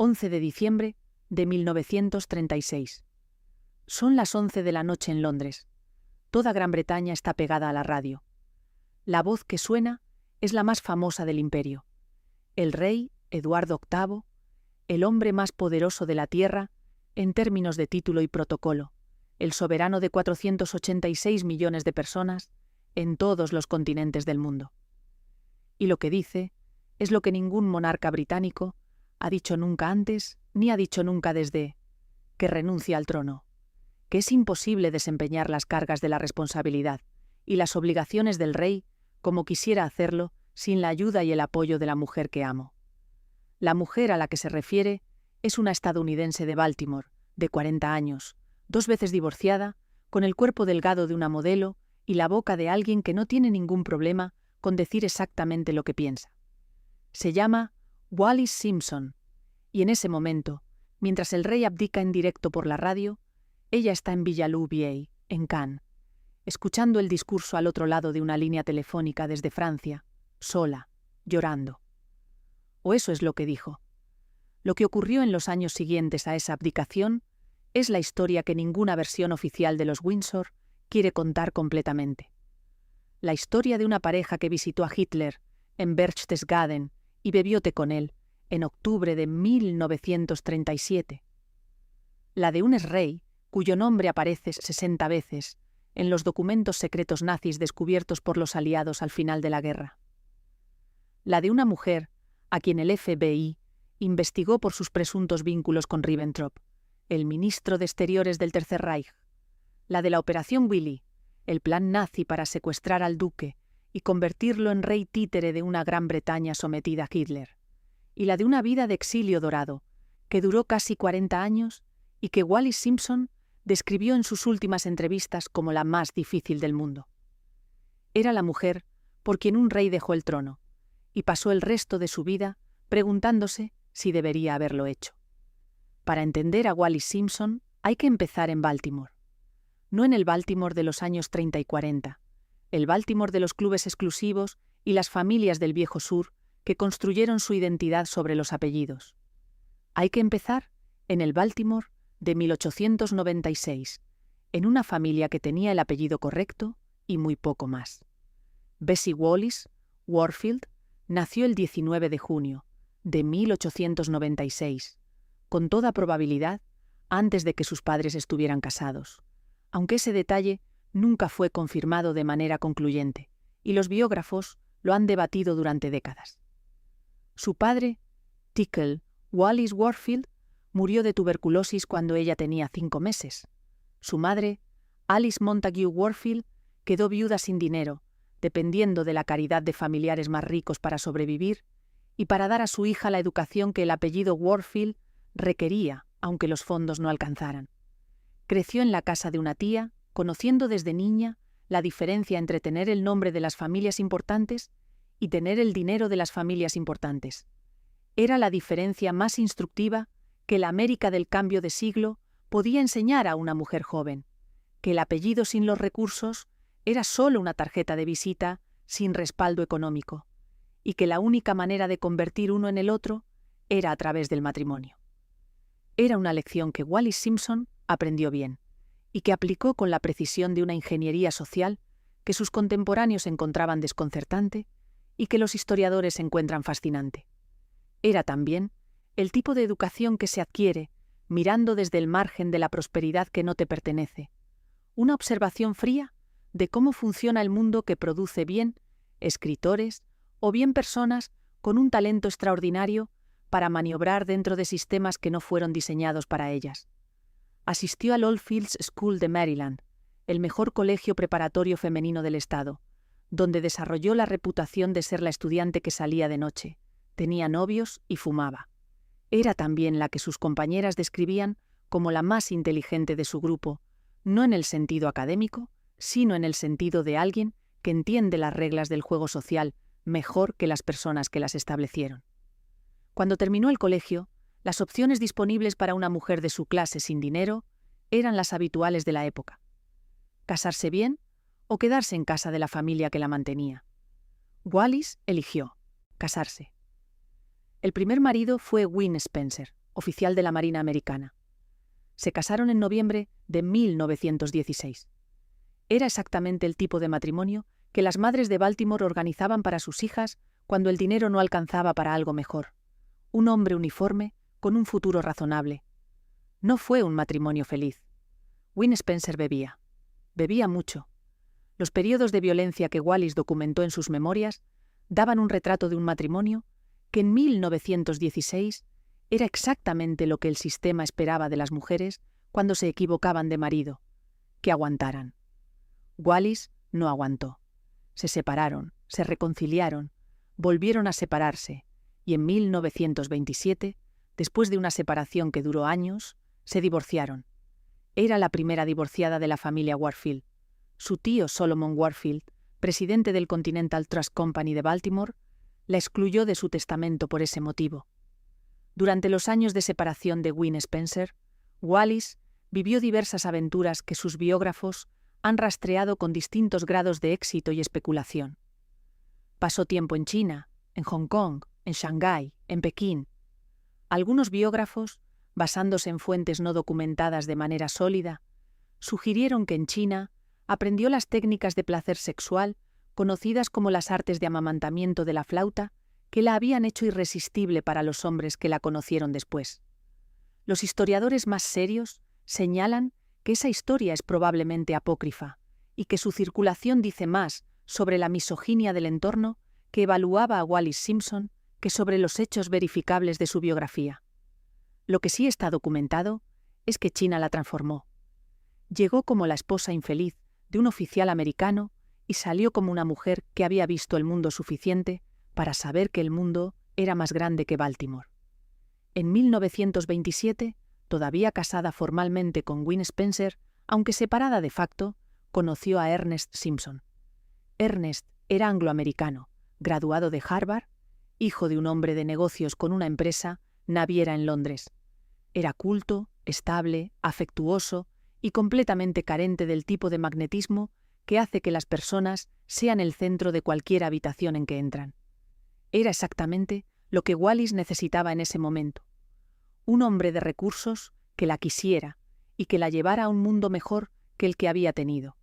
11 de diciembre de 1936. Son las 11 de la noche en Londres. Toda Gran Bretaña está pegada a la radio. La voz que suena es la más famosa del imperio. El rey, Eduardo VIII, el hombre más poderoso de la tierra, en términos de título y protocolo, el soberano de 486 millones de personas en todos los continentes del mundo. Y lo que dice es lo que ningún monarca británico ha dicho nunca antes ni ha dicho nunca desde que renuncia al trono, que es imposible desempeñar las cargas de la responsabilidad y las obligaciones del rey como quisiera hacerlo sin la ayuda y el apoyo de la mujer que amo. La mujer a la que se refiere es una estadounidense de Baltimore, de 40 años, 2 veces divorciada, con el cuerpo delgado de una modelo y la boca de alguien que no tiene ningún problema con decir exactamente lo que piensa. Se llama Wallis Simpson, y en ese momento, mientras el rey abdica en directo por la radio, ella está en Villalú-Bieil, en Cannes, escuchando el discurso al otro lado de una línea telefónica desde Francia, sola, llorando. O eso es lo que dijo. Lo que ocurrió en los años siguientes a esa abdicación es la historia que ninguna versión oficial de los Windsor quiere contar completamente. La historia de una pareja que visitó a Hitler en Berchtesgaden y bebió té con él en octubre de 1937. La de un exrey cuyo nombre aparece 60 veces en los documentos secretos nazis descubiertos por los aliados al final de la guerra. La de una mujer a quien el FBI investigó por sus presuntos vínculos con Ribbentrop, el ministro de Exteriores del Tercer Reich. La de la Operación Willy, el plan nazi para secuestrar al duque y convertirlo en rey títere de una Gran Bretaña sometida a Hitler. Y la de una vida de exilio dorado, que duró casi 40 años y que Wallis Simpson describió en sus últimas entrevistas como la más difícil del mundo. Era la mujer por quien un rey dejó el trono y pasó el resto de su vida preguntándose si debería haberlo hecho. Para entender a Wallis Simpson hay que empezar en Baltimore. No en el Baltimore de los años 30 y 40, el Baltimore de los clubes exclusivos y las familias del viejo sur que construyeron su identidad sobre los apellidos. Hay que empezar en el Baltimore de 1896, en una familia que tenía el apellido correcto y muy poco más. Bessie Wallis Warfield nació el 19 de junio de 1896, con toda probabilidad antes de que sus padres estuvieran casados, aunque ese detalle nunca fue confirmado de manera concluyente, y los biógrafos lo han debatido durante décadas. Su padre, Tickell Wallis Warfield, murió de tuberculosis cuando ella tenía 5 meses. Su madre, Alice Montague Warfield, quedó viuda sin dinero, dependiendo de la caridad de familiares más ricos para sobrevivir y para dar a su hija la educación que el apellido Warfield requería, aunque los fondos no alcanzaran. Creció en la casa de una tía, conociendo desde niña la diferencia entre tener el nombre de las familias importantes y tener el dinero de las familias importantes. Era la diferencia más instructiva que la América del cambio de siglo podía enseñar a una mujer joven, que el apellido sin los recursos era solo una tarjeta de visita sin respaldo económico, y que la única manera de convertir uno en el otro era a través del matrimonio. Era una lección que Wallis Simpson aprendió bien, y que aplicó con la precisión de una ingeniería social que sus contemporáneos encontraban desconcertante y que los historiadores encuentran fascinante. Era también el tipo de educación que se adquiere mirando desde el margen de la prosperidad que no te pertenece, una observación fría de cómo funciona el mundo que produce bien escritores o bien personas con un talento extraordinario para maniobrar dentro de sistemas que no fueron diseñados para ellas. Asistió al Old Fields School de Maryland, el mejor colegio preparatorio femenino del estado, donde desarrolló la reputación de ser la estudiante que salía de noche, tenía novios y fumaba. Era también la que sus compañeras describían como la más inteligente de su grupo, no en el sentido académico, sino en el sentido de alguien que entiende las reglas del juego social mejor que las personas que las establecieron. Cuando terminó el colegio, las opciones disponibles para una mujer de su clase sin dinero eran las habituales de la época: casarse bien o quedarse en casa de la familia que la mantenía. Wallis eligió casarse. El primer marido fue Win Spencer, oficial de la Marina Americana. Se casaron en noviembre de 1916. Era exactamente el tipo de matrimonio que las madres de Baltimore organizaban para sus hijas cuando el dinero no alcanzaba para algo mejor. Un hombre uniforme con un futuro razonable. No fue un matrimonio feliz. Win Spencer bebía. Bebía mucho. Los periodos de violencia que Wallis documentó en sus memorias daban un retrato de un matrimonio que en 1916 era exactamente lo que el sistema esperaba de las mujeres cuando se equivocaban de marido, que aguantaran. Wallis no aguantó. Se separaron, se reconciliaron, volvieron a separarse y en 1927, después de una separación que duró años, se divorciaron. Era la primera divorciada de la familia Warfield. Su tío Solomon Warfield, presidente del Continental Trust Company de Baltimore, la excluyó de su testamento por ese motivo. Durante los años de separación de Win Spencer, Wallis vivió diversas aventuras que sus biógrafos han rastreado con distintos grados de éxito y especulación. Pasó tiempo en China, en Hong Kong, en Shanghái, en Pekín. Algunos biógrafos, basándose en fuentes no documentadas de manera sólida, sugirieron que en China aprendió las técnicas de placer sexual, conocidas como las artes de amamantamiento de la flauta, que la habían hecho irresistible para los hombres que la conocieron después. Los historiadores más serios señalan que esa historia es probablemente apócrifa y que su circulación dice más sobre la misoginia del entorno que evaluaba a Wallis Simpson que sobre los hechos verificables de su biografía. Lo que sí está documentado es que China la transformó. Llegó como la esposa infeliz de un oficial americano y salió como una mujer que había visto el mundo suficiente para saber que el mundo era más grande que Baltimore. En 1927, todavía casada formalmente con Win Spencer, aunque separada de facto, conoció a Ernest Simpson. Ernest era angloamericano, graduado de Harvard, hijo de un hombre de negocios con una empresa naviera en Londres. Era culto, estable, afectuoso y completamente carente del tipo de magnetismo que hace que las personas sean el centro de cualquier habitación en que entran. Era exactamente lo que Wallis necesitaba en ese momento. Un hombre de recursos que la quisiera y que la llevara a un mundo mejor que el que había tenido.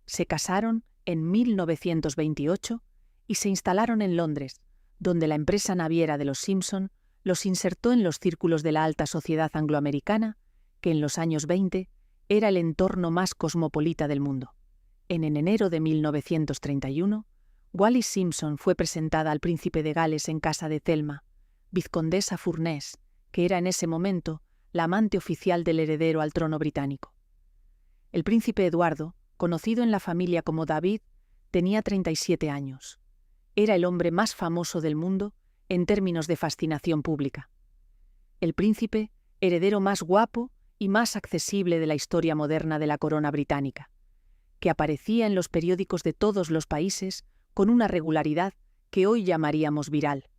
Se casaron en 1928 y se instalaron en Londres, donde la empresa naviera de los Simpson los insertó en los círculos de la alta sociedad angloamericana, que en los años 20 era el entorno más cosmopolita del mundo. En enero de 1931, Wallis Simpson fue presentada al príncipe de Gales en casa de Thelma, vizcondesa Furness, que era en ese momento la amante oficial del heredero al trono británico. El príncipe Eduardo, conocido en la familia como David, tenía 37 años. Era el hombre más famoso del mundo en términos de fascinación pública. El príncipe, heredero más guapo y más accesible de la historia moderna de la corona británica, que aparecía en los periódicos de todos los países con una regularidad que hoy llamaríamos viral.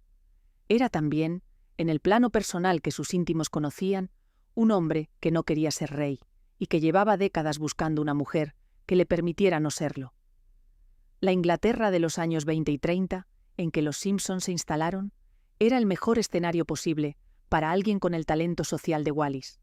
Era también, en el plano personal que sus íntimos conocían, un hombre que no quería ser rey y que llevaba décadas buscando una mujer que le permitiera no serlo. La Inglaterra de los años 20 y 30, en que los Simpson se instalaron, era el mejor escenario posible para alguien con el talento social de Wallis.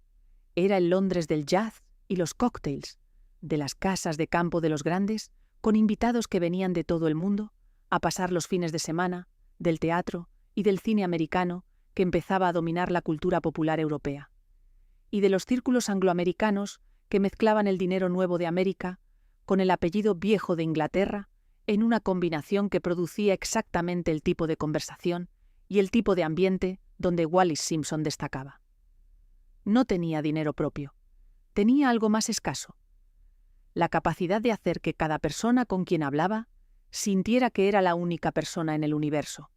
Era el Londres del jazz y los cócteles, de las casas de campo de los grandes, con invitados que venían de todo el mundo a pasar los fines de semana, del teatro y del cine americano que empezaba a dominar la cultura popular europea, y de los círculos angloamericanos que mezclaban el dinero nuevo de América con el apellido viejo de Inglaterra en una combinación que producía exactamente el tipo de conversación y el tipo de ambiente donde Wallis Simpson destacaba. No tenía dinero propio, tenía algo más escaso: la capacidad de hacer que cada persona con quien hablaba sintiera que era la única persona en el universo.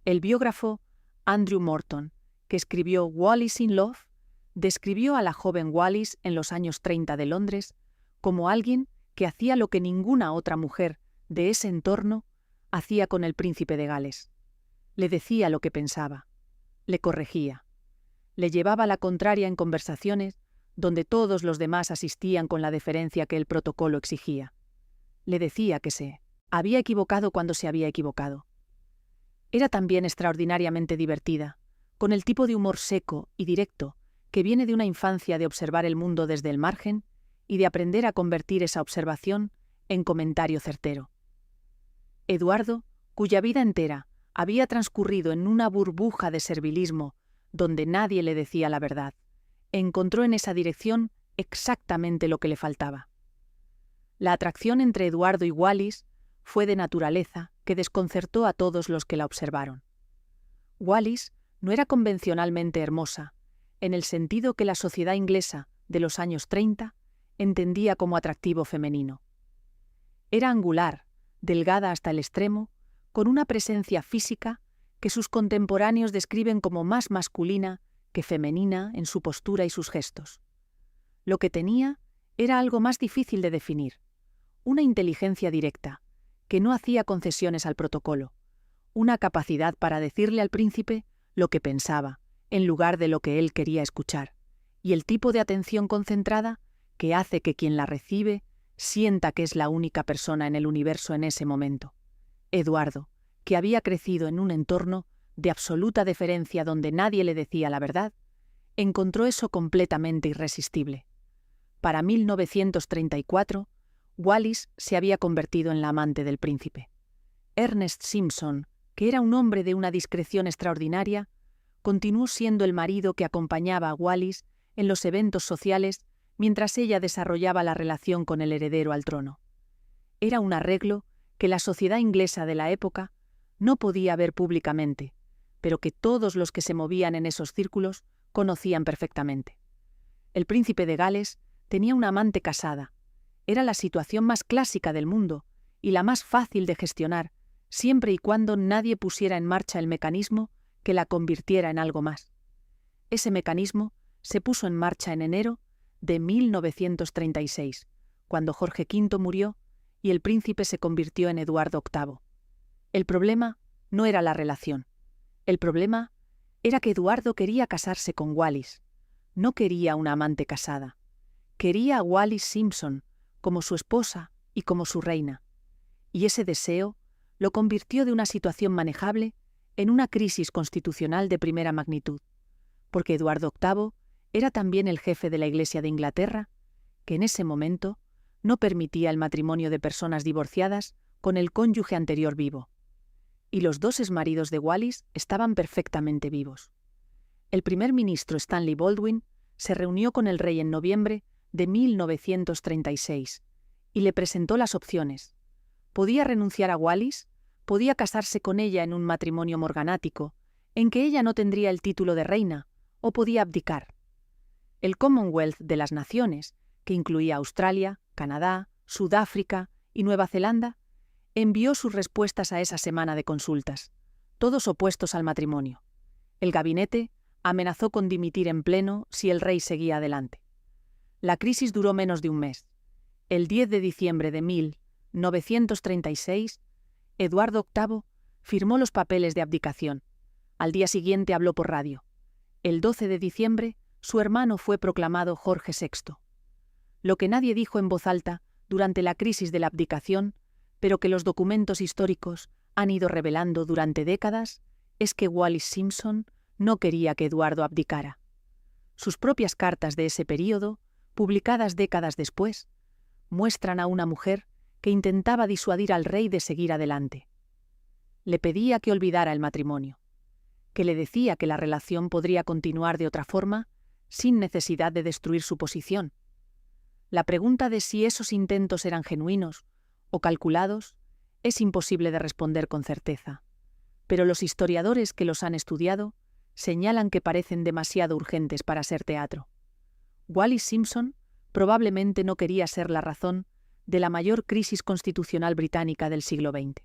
El biógrafo Andrew Morton, que escribió Wallis in Love, describió a la joven Wallis en los años 30 de Londres como alguien que hacía lo que ninguna otra mujer de ese entorno hacía con el príncipe de Gales. Le decía lo que pensaba, le corregía, le llevaba la contraria en conversaciones donde todos los demás asistían con la deferencia que el protocolo exigía. Le decía que se había equivocado cuando se había equivocado. Era también extraordinariamente divertida, con el tipo de humor seco y directo que viene de una infancia de observar el mundo desde el margen y de aprender a convertir esa observación en comentario certero. Eduardo, cuya vida entera había transcurrido en una burbuja de servilismo donde nadie le decía la verdad, encontró en esa dirección exactamente lo que le faltaba. La atracción entre Eduardo y Wallis fue de naturaleza que desconcertó a todos los que la observaron. Wallis no era convencionalmente hermosa, en el sentido que la sociedad inglesa de los años 30 entendía como atractivo femenino. Era angular, delgada hasta el extremo, con una presencia física que sus contemporáneos describen como más masculina que femenina en su postura y sus gestos. Lo que tenía era algo más difícil de definir, una inteligencia directa, que no hacía concesiones al protocolo, una capacidad para decirle al príncipe lo que pensaba, en lugar de lo que él quería escuchar, y el tipo de atención concentrada que hace que quien la recibe sienta que es la única persona en el universo en ese momento. Eduardo, que había crecido en un entorno de absoluta deferencia donde nadie le decía la verdad, encontró eso completamente irresistible. Para 1934, Wallis se había convertido en la amante del príncipe. Ernest Simpson, que era un hombre de una discreción extraordinaria, continuó siendo el marido que acompañaba a Wallis en los eventos sociales mientras ella desarrollaba la relación con el heredero al trono. Era un arreglo que la sociedad inglesa de la época no podía ver públicamente, pero que todos los que se movían en esos círculos conocían perfectamente. El príncipe de Gales tenía una amante casada. Era la situación más clásica del mundo y la más fácil de gestionar, siempre y cuando nadie pusiera en marcha el mecanismo que la convirtiera en algo más. Ese mecanismo se puso en marcha en enero de 1936, cuando Jorge V murió y el príncipe se convirtió en Eduardo VIII. El problema no era la relación. El problema era que Eduardo quería casarse con Wallis. No quería una amante casada. Quería a Wallis Simpson como su esposa y como su reina. Y ese deseo lo convirtió de una situación manejable en una crisis constitucional de primera magnitud, porque Eduardo VIII era también el jefe de la Iglesia de Inglaterra, que en ese momento no permitía el matrimonio de personas divorciadas con el cónyuge anterior vivo. Y los dos exmaridos de Wallis estaban perfectamente vivos. El primer ministro Stanley Baldwin se reunió con el rey en noviembre de 1936 y le presentó las opciones. Podía renunciar a Wallis, podía casarse con ella en un matrimonio morganático, en que ella no tendría el título de reina, o podía abdicar. El Commonwealth de las Naciones, que incluía Australia, Canadá, Sudáfrica y Nueva Zelanda, envió sus respuestas a esa semana de consultas, todos opuestos al matrimonio. El gabinete amenazó con dimitir en pleno si el rey seguía adelante. La crisis duró menos de un mes. El 10 de diciembre de 1936, Eduardo VIII firmó los papeles de abdicación. Al día siguiente habló por radio. El 12 de diciembre, su hermano fue proclamado Jorge VI. Lo que nadie dijo en voz alta durante la crisis de la abdicación, pero que los documentos históricos han ido revelando durante décadas, es que Wallis Simpson no quería que Eduardo abdicara. Sus propias cartas de ese período, publicadas décadas después, muestran a una mujer que intentaba disuadir al rey de seguir adelante. Le pedía que olvidara el matrimonio, que le decía que la relación podría continuar de otra forma sin necesidad de destruir su posición. La pregunta de si esos intentos eran genuinos o calculados es imposible de responder con certeza, pero los historiadores que los han estudiado señalan que parecen demasiado urgentes para ser teatro. Wallis Simpson probablemente no quería ser la razón de la mayor crisis constitucional británica del siglo XX.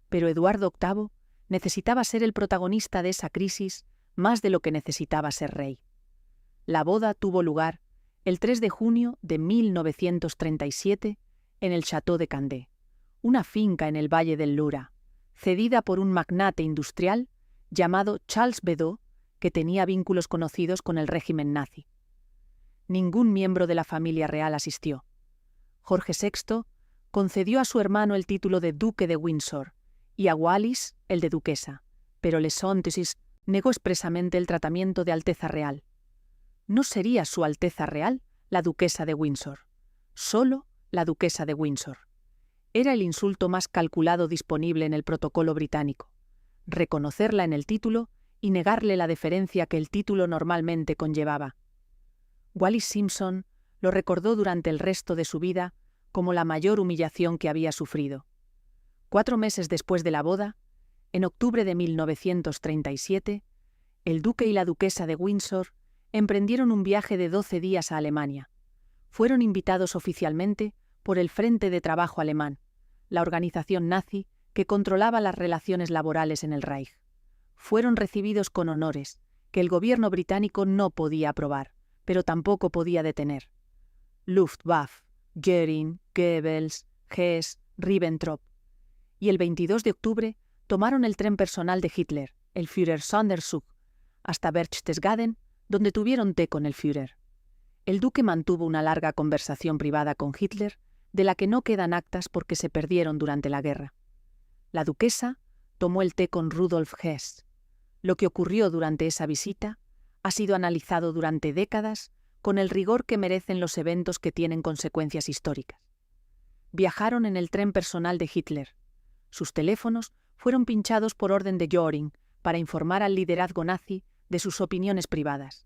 Pero Eduardo VIII necesitaba ser el protagonista de esa crisis más de lo que necesitaba ser rey. La boda tuvo lugar el 3 de junio de 1937 en el Château de Candé, una finca en el Valle del Lura, cedida por un magnate industrial llamado Charles Bedaux, que tenía vínculos conocidos con el régimen nazi. Ningún miembro de la familia real asistió. Jorge VI concedió a su hermano el título de duque de Windsor y a Wallis el de duquesa, pero les Sontesis negó expresamente el tratamiento de Alteza Real. No sería Su Alteza Real la duquesa de Windsor, solo la duquesa de Windsor. Era el insulto más calculado disponible en el protocolo británico, reconocerla en el título y negarle la deferencia que el título normalmente conllevaba. Wallis Simpson lo recordó durante el resto de su vida como la mayor humillación que había sufrido. 4 meses después de la boda, en octubre de 1937, el duque y la duquesa de Windsor emprendieron un viaje de 12 días a Alemania. Fueron invitados oficialmente por el Frente de Trabajo Alemán, la organización nazi que controlaba las relaciones laborales en el Reich. Fueron recibidos con honores que el gobierno británico no podía aprobar, pero tampoco podía detener. Luftwaffe, Göring, Goebbels, Hess, Ribbentrop. Y el 22 de octubre tomaron el tren personal de Hitler, el Führer Sonderzug, hasta Berchtesgaden, donde tuvieron té con el Führer. El duque mantuvo una larga conversación privada con Hitler, de la que no quedan actas porque se perdieron durante la guerra. La duquesa tomó el té con Rudolf Hess. Lo que ocurrió durante esa visita ha sido analizado durante décadas con el rigor que merecen los eventos que tienen consecuencias históricas. Viajaron en el tren personal de Hitler. Sus teléfonos fueron pinchados por orden de Göring para informar al liderazgo nazi de sus opiniones privadas.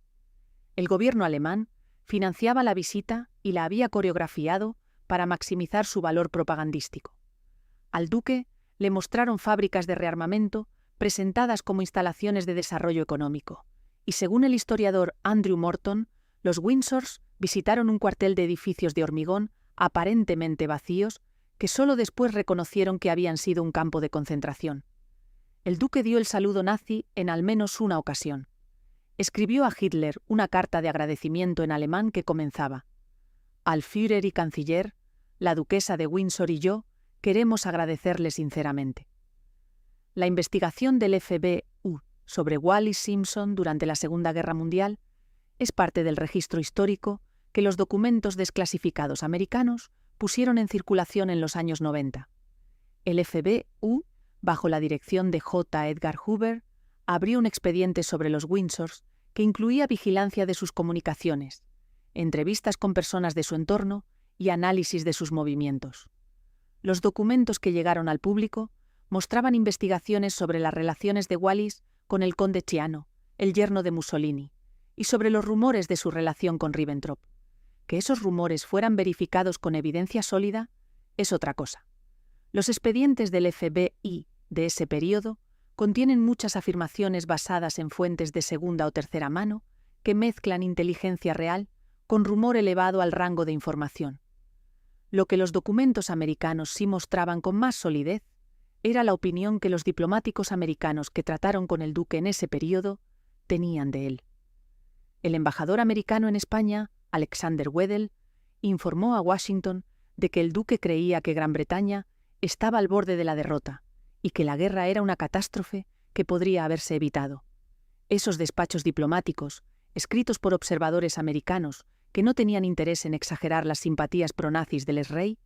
El gobierno alemán financiaba la visita y la había coreografiado para maximizar su valor propagandístico. Al duque le mostraron fábricas de rearmamento presentadas como instalaciones de desarrollo económico, y según el historiador Andrew Morton, los Windsors visitaron un cuartel de edificios de hormigón aparentemente vacíos que solo después reconocieron que habían sido un campo de concentración. El duque dio el saludo nazi en al menos una ocasión. Escribió a Hitler una carta de agradecimiento en alemán que comenzaba: «Al Führer y canciller, la duquesa de Windsor y yo queremos agradecerle sinceramente». La investigación del FBI sobre Wallis Simpson durante la Segunda Guerra Mundial es parte del registro histórico que los documentos desclasificados americanos pusieron en circulación en los años 90. El FBI, bajo la dirección de J. Edgar Hoover, abrió un expediente sobre los Windsors que incluía vigilancia de sus comunicaciones, entrevistas con personas de su entorno y análisis de sus movimientos. Los documentos que llegaron al público mostraban investigaciones sobre las relaciones de Wallis con el conde Chiano, el yerno de Mussolini, y sobre los rumores de su relación con Ribbentrop. Que esos rumores fueran verificados con evidencia sólida es otra cosa. Los expedientes del FBI de ese período contienen muchas afirmaciones basadas en fuentes de segunda o tercera mano que mezclan inteligencia real con rumor elevado al rango de información. Lo que los documentos americanos sí mostraban con más solidez era la opinión que los diplomáticos americanos que trataron con el duque en ese período tenían de él. El embajador americano en España, Alexander Wedel, informó a Washington de que el duque creía que Gran Bretaña estaba al borde de la derrota y que la guerra era una catástrofe que podría haberse evitado. Esos despachos diplomáticos, escritos por observadores americanos que no tenían interés en exagerar las simpatías pronazis del exrey,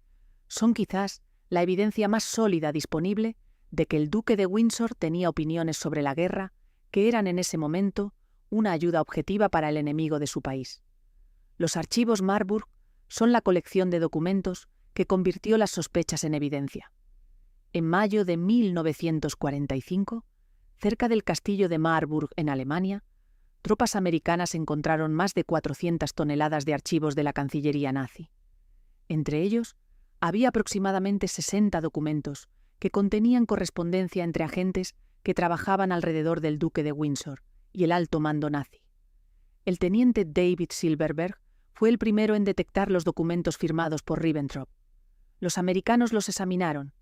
son quizás la evidencia más sólida disponible de que el duque de Windsor tenía opiniones sobre la guerra que eran en ese momento una ayuda objetiva para el enemigo de su país. Los archivos Marburg son la colección de documentos que convirtió las sospechas en evidencia. En mayo de 1945, cerca del castillo de Marburg en Alemania, tropas americanas encontraron más de 400 toneladas de archivos de la Cancillería nazi. Entre ellos, había aproximadamente 60 documentos que contenían correspondencia entre agentes que trabajaban alrededor del duque de Windsor y el alto mando nazi. El teniente David Silverberg fue el primero en detectar los documentos firmados por Ribbentrop. Los americanos los examinaron,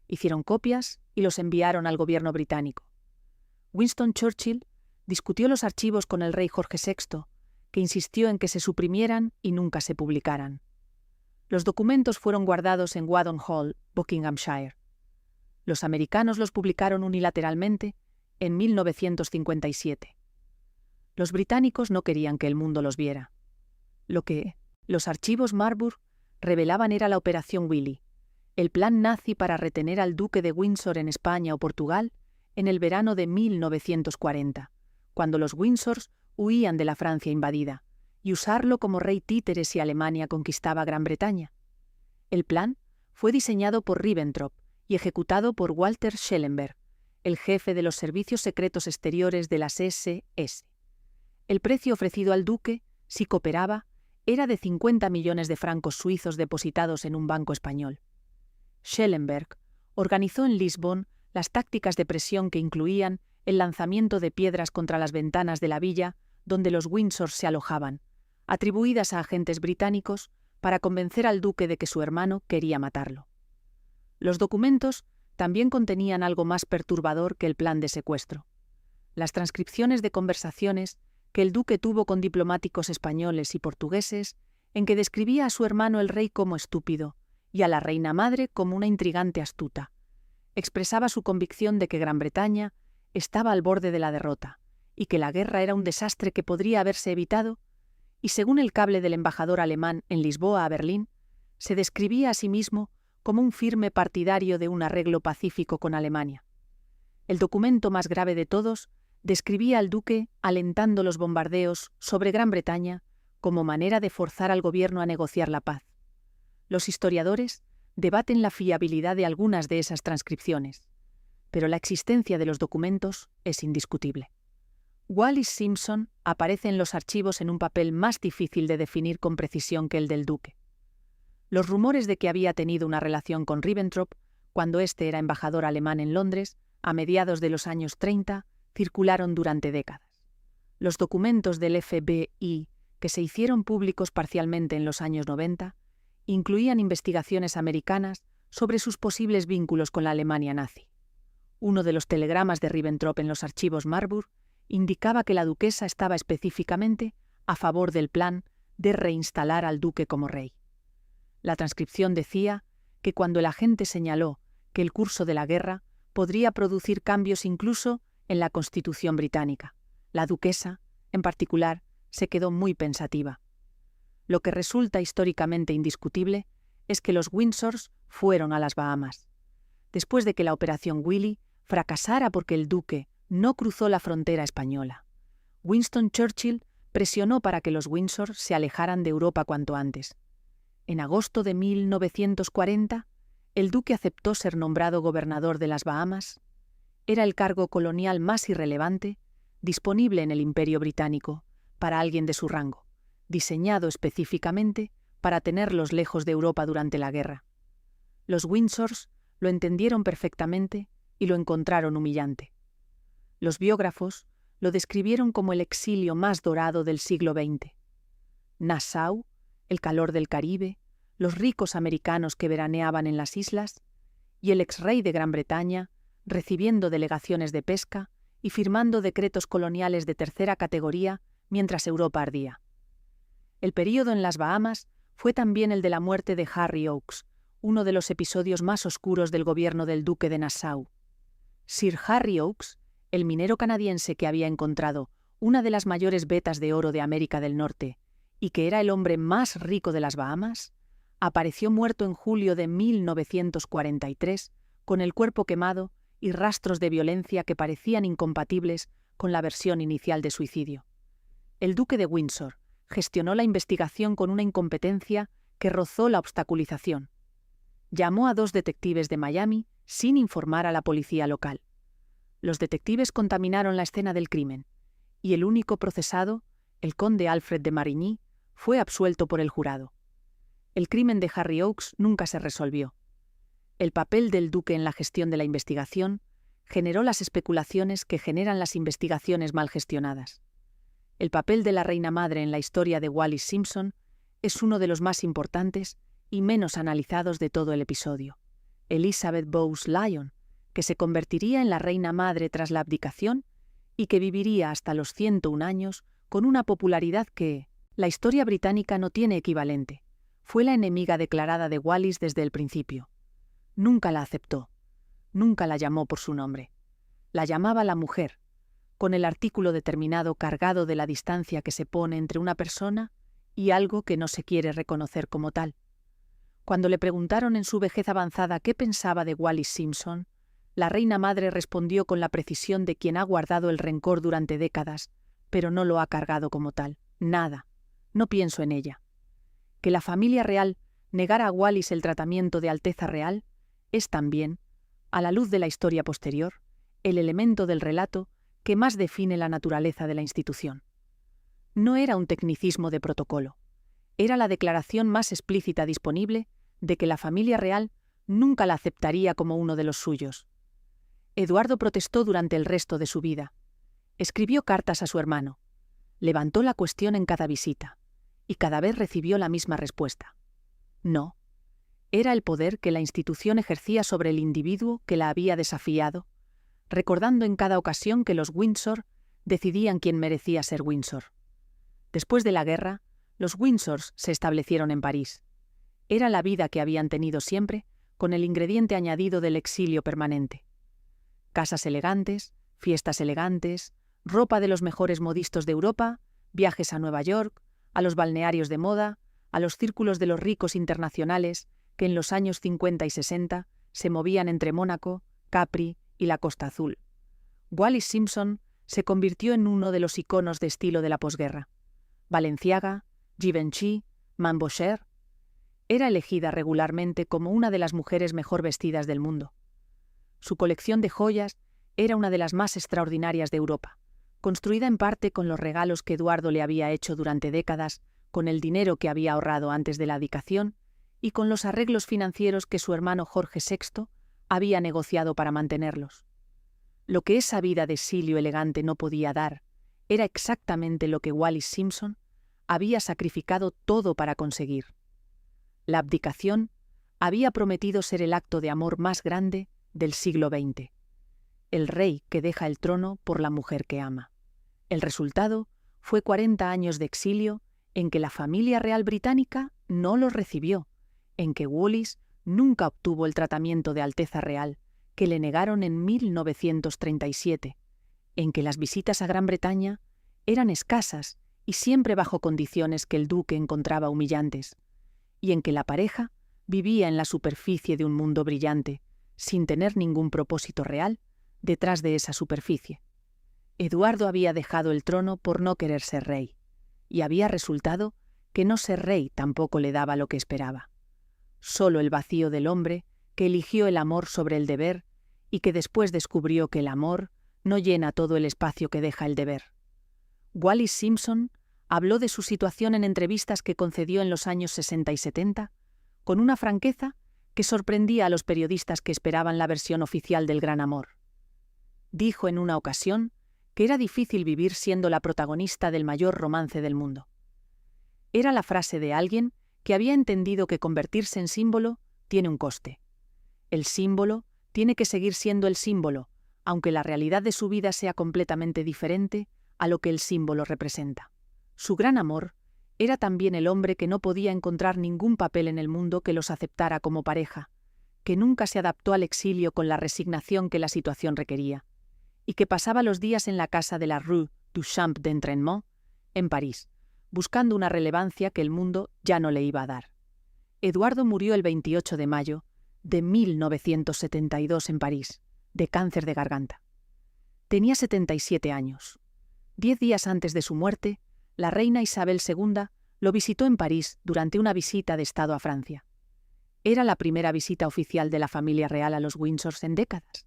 hicieron copias y los enviaron al gobierno británico. Winston Churchill discutió los archivos con el rey Jorge VI, que insistió en que se suprimieran y nunca se publicaran. Los documentos fueron guardados en Waddon Hall, Buckinghamshire. Los americanos los publicaron unilateralmente en 1957. Los británicos no querían que el mundo los viera. Lo que los archivos Marburg revelaban era la Operación Willy, el plan nazi para retener al duque de Windsor en España o Portugal en el verano de 1940, cuando los Windsors huían de la Francia invadida, y usarlo como rey títere si Alemania conquistaba Gran Bretaña. El plan fue diseñado por Ribbentrop y ejecutado por Walter Schellenberg, el jefe de los servicios secretos exteriores de las SS. El precio ofrecido al duque, si cooperaba, era de 50 millones de francos suizos depositados en un banco español. Schellenberg organizó en Lisbon las tácticas de presión que incluían el lanzamiento de piedras contra las ventanas de la villa donde los Windsor se alojaban, atribuidas a agentes británicos para convencer al duque de que su hermano quería matarlo. Los documentos también contenían algo más perturbador que el plan de secuestro: las transcripciones de conversaciones que el duque tuvo con diplomáticos españoles y portugueses, en que describía a su hermano el rey como estúpido y a la reina madre como una intrigante astuta. Expresaba su convicción de que Gran Bretaña estaba al borde de la derrota y que la guerra era un desastre que podría haberse evitado, y según el cable del embajador alemán en Lisboa a Berlín, se describía a sí mismo como un firme partidario de un arreglo pacífico con Alemania. El documento más grave de todos describía al duque alentando los bombardeos sobre Gran Bretaña como manera de forzar al gobierno a negociar la paz. Los historiadores debaten la fiabilidad de algunas de esas transcripciones, pero la existencia de los documentos es indiscutible. Wallis Simpson aparece en los archivos en un papel más difícil de definir con precisión que el del duque. Los rumores de que había tenido una relación con Ribbentrop, cuando éste era embajador alemán en Londres, a mediados de los años 30, circularon durante décadas. Los documentos del FBI, que se hicieron públicos parcialmente en los años 90, incluían investigaciones americanas sobre sus posibles vínculos con la Alemania nazi. Uno de los telegramas de Ribbentrop en los archivos Marburg indicaba que la duquesa estaba específicamente a favor del plan de reinstalar al duque como rey. La transcripción decía que cuando el agente señaló que el curso de la guerra podría producir cambios incluso en la Constitución británica, la duquesa, en particular, se quedó muy pensativa. Lo que resulta históricamente indiscutible es que los Windsors fueron a las Bahamas. Después de que la Operación Willy fracasara porque el duque no cruzó la frontera española, Winston Churchill presionó para que los Windsor se alejaran de Europa cuanto antes. En agosto de 1940, el duque aceptó ser nombrado gobernador de las Bahamas. Era el cargo colonial más irrelevante disponible en el Imperio Británico para alguien de su rango, diseñado específicamente para tenerlos lejos de Europa durante la guerra. Los Windsors lo entendieron perfectamente y lo encontraron humillante. Los biógrafos lo describieron como el exilio más dorado del siglo XX. Nassau, el calor del Caribe, los ricos americanos que veraneaban en las islas, y el exrey de Gran Bretaña, recibiendo delegaciones de pesca y firmando decretos coloniales de tercera categoría mientras Europa ardía. El período en las Bahamas fue también el de la muerte de Harry Oakes, uno de los episodios más oscuros del gobierno del duque de Nassau. Sir Harry Oakes, el minero canadiense que había encontrado una de las mayores vetas de oro de América del Norte y que era el hombre más rico de las Bahamas, apareció muerto en julio de 1943 con el cuerpo quemado y rastros de violencia que parecían incompatibles con la versión inicial de suicidio. El duque de Windsor gestionó la investigación con una incompetencia que rozó la obstaculización. Llamó a 2 detectives de Miami sin informar a la policía local. Los detectives contaminaron la escena del crimen, y el único procesado, el conde Alfred de Marigny, fue absuelto por el jurado. El crimen de Harry Oakes nunca se resolvió. El papel del duque en la gestión de la investigación generó las especulaciones que generan las investigaciones mal gestionadas. El papel de la reina madre en la historia de Wallis Simpson es uno de los más importantes y menos analizados de todo el episodio. Elizabeth Bowes-Lyon, que se convertiría en la reina madre tras la abdicación y que viviría hasta los 101 años con una popularidad que la historia británica no tiene equivalente. Fue la enemiga declarada de Wallis desde el principio. Nunca la aceptó, nunca la llamó por su nombre. La llamaba la mujer, con el artículo determinado cargado de la distancia que se pone entre una persona y algo que no se quiere reconocer como tal. Cuando le preguntaron en su vejez avanzada qué pensaba de Wallis Simpson, La reina madre respondió con la precisión de quien ha guardado el rencor durante décadas, pero no lo ha cargado como tal. Nada. No pienso en ella. Que la familia real negara a Wallis el tratamiento de Alteza Real es también, a la luz de la historia posterior, el elemento del relato que más define la naturaleza de la institución. No era un tecnicismo de protocolo. Era la declaración más explícita disponible de que la familia real nunca la aceptaría como uno de los suyos. Eduardo protestó durante el resto de su vida. Escribió cartas a su hermano. Levantó la cuestión en cada visita, y cada vez recibió la misma respuesta. No. Era el poder que la institución ejercía sobre el individuo que la había desafiado, recordando en cada ocasión que los Windsor decidían quién merecía ser Windsor. Después de la guerra, los Windsors se establecieron en París. Era la vida que habían tenido siempre, con el ingrediente añadido del exilio permanente. Casas elegantes, fiestas elegantes, ropa de los mejores modistos de Europa, viajes a Nueva York, a los balnearios de moda, a los círculos de los ricos internacionales que en los años 50 y 60 se movían entre Mónaco, Capri y la Costa Azul. Wallis Simpson se convirtió en uno de los iconos de estilo de la posguerra. Balenciaga, Givenchy, Mambocher. Era elegida regularmente como una de las mujeres mejor vestidas del mundo. Su colección de joyas era una de las más extraordinarias de Europa, construida en parte con los regalos que Eduardo le había hecho durante décadas, con el dinero que había ahorrado antes de la abdicación y con los arreglos financieros que su hermano Jorge VI había negociado para mantenerlos. Lo que esa vida de exilio elegante no podía dar era exactamente lo que Wallis Simpson había sacrificado todo para conseguir. La abdicación había prometido ser el acto de amor más grande del siglo XX. El rey que deja el trono por la mujer que ama. El resultado fue 40 años de exilio en que la familia real británica no los recibió, en que Wallis nunca obtuvo el tratamiento de Alteza Real que le negaron en 1937, en que las visitas a Gran Bretaña eran escasas y siempre bajo condiciones que el duque encontraba humillantes, y en que la pareja vivía en la superficie de un mundo brillante, sin tener ningún propósito real detrás de esa superficie. Eduardo había dejado el trono por no querer ser rey, y había resultado que no ser rey tampoco le daba lo que esperaba. Solo el vacío del hombre que eligió el amor sobre el deber y que después descubrió que el amor no llena todo el espacio que deja el deber. Wallis Simpson habló de su situación en entrevistas que concedió en los años 60 y 70, con una franqueza que sorprendía a los periodistas que esperaban la versión oficial del gran amor. Dijo en una ocasión que era difícil vivir siendo la protagonista del mayor romance del mundo. Era la frase de alguien que había entendido que convertirse en símbolo tiene un coste. El símbolo tiene que seguir siendo el símbolo, aunque la realidad de su vida sea completamente diferente a lo que el símbolo representa. Su gran amor era también el hombre que no podía encontrar ningún papel en el mundo que los aceptara como pareja, que nunca se adaptó al exilio con la resignación que la situación requería, y que pasaba los días en la casa de la Rue du Champ d'Entraînement, en París, buscando una relevancia que el mundo ya no le iba a dar. Eduardo murió el 28 de mayo de 1972 en París, de cáncer de garganta. Tenía 77 años. 10 días antes de su muerte, la reina Isabel II lo visitó en París durante una visita de Estado a Francia. Era la primera visita oficial de la familia real a los Windsors en décadas.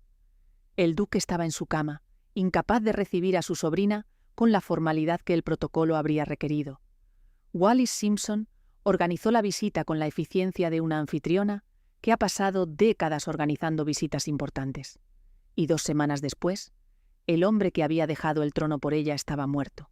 El duque estaba en su cama, incapaz de recibir a su sobrina con la formalidad que el protocolo habría requerido. Wallis Simpson organizó la visita con la eficiencia de una anfitriona que ha pasado décadas organizando visitas importantes. Y 2 semanas después, el hombre que había dejado el trono por ella estaba muerto.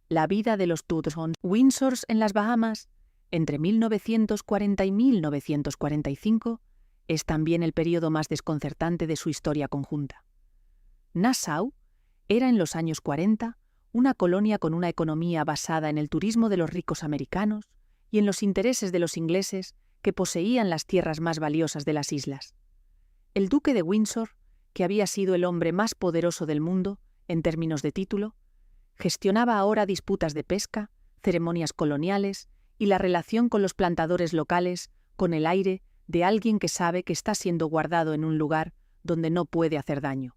La vida de los Tudors Windsors en las Bahamas, entre 1940 y 1945, es también el período más desconcertante de su historia conjunta. Nassau era en los años 40 una colonia con una economía basada en el turismo de los ricos americanos y en los intereses de los ingleses que poseían las tierras más valiosas de las islas. El duque de Windsor, que había sido el hombre más poderoso del mundo en términos de título, gestionaba ahora disputas de pesca, ceremonias coloniales y la relación con los plantadores locales con el aire de alguien que sabe que está siendo guardado en un lugar donde no puede hacer daño.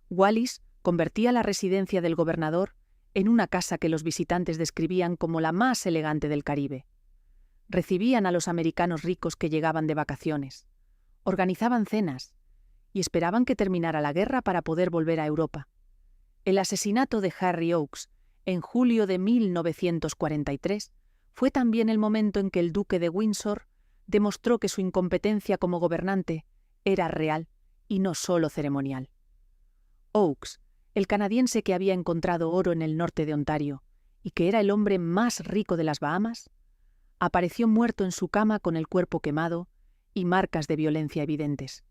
Wallis convertía la residencia del gobernador en una casa que los visitantes describían como la más elegante del Caribe. Recibían a los americanos ricos que llegaban de vacaciones, organizaban cenas y esperaban que terminara la guerra para poder volver a Europa. El asesinato de Harry Oakes en julio de 1943 fue también el momento en que el duque de Windsor demostró que su incompetencia como gobernante era real y no solo ceremonial. Oakes, el canadiense que había encontrado oro en el norte de Ontario y que era el hombre más rico de las Bahamas, apareció muerto en su cama con el cuerpo quemado y marcas de violencia evidentes.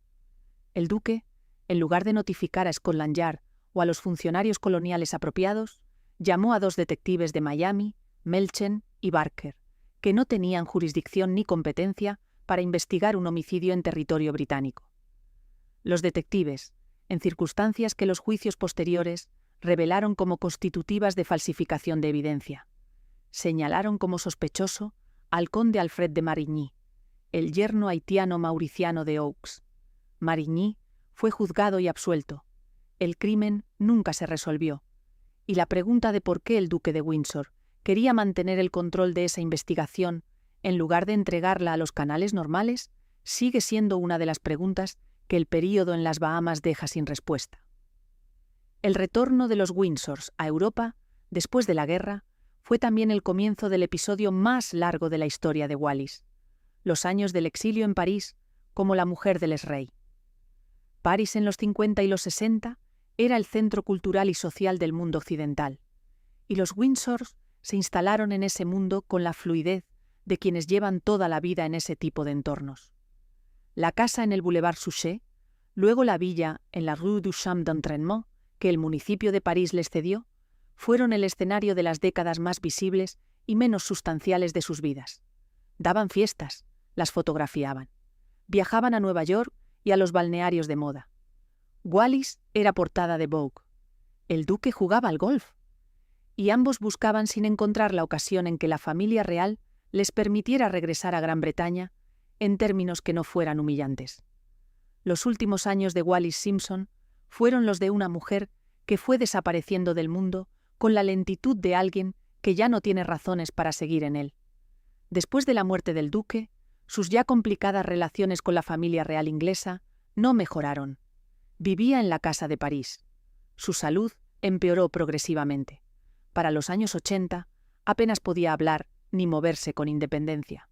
El duque, en lugar de notificar a Scotland Yard o a los funcionarios coloniales apropiados, llamó a 2 detectives de Miami, Melchen y Barker, que no tenían jurisdicción ni competencia para investigar un homicidio en territorio británico. Los detectives, en circunstancias que los juicios posteriores revelaron como constitutivas de falsificación de evidencia, señalaron como sospechoso al conde Alfred de Marigny, el yerno haitiano-mauriciano de Oakes. Marigny fue juzgado y absuelto. El crimen nunca se resolvió, y la pregunta de por qué el duque de Windsor quería mantener el control de esa investigación en lugar de entregarla a los canales normales sigue siendo una de las preguntas que el período en las Bahamas deja sin respuesta. El retorno de los Windsors a Europa, después de la guerra, fue también el comienzo del episodio más largo de la historia de Wallis, los años del exilio en París como la mujer del exrey. París en los 50 y los 60 era el centro cultural y social del mundo occidental, y los Windsors se instalaron en ese mundo con la fluidez de quienes llevan toda la vida en ese tipo de entornos. La casa en el Boulevard Suchet, luego la villa en la Rue du Champ d'Entraînement, que el municipio de París les cedió, fueron el escenario de las décadas más visibles y menos sustanciales de sus vidas. Daban fiestas, las fotografiaban. Viajaban a Nueva York y a los balnearios de moda. Wallis era portada de Vogue. El duque jugaba al golf. Y ambos buscaban sin encontrar la ocasión en que la familia real les permitiera regresar a Gran Bretaña en términos que no fueran humillantes. Los últimos años de Wallis Simpson fueron los de una mujer que fue desapareciendo del mundo con la lentitud de alguien que ya no tiene razones para seguir en él. Después de la muerte del duque, sus ya complicadas relaciones con la familia real inglesa no mejoraron. Vivía en la casa de París. Su salud empeoró progresivamente. Para los años 80, apenas podía hablar ni moverse con independencia.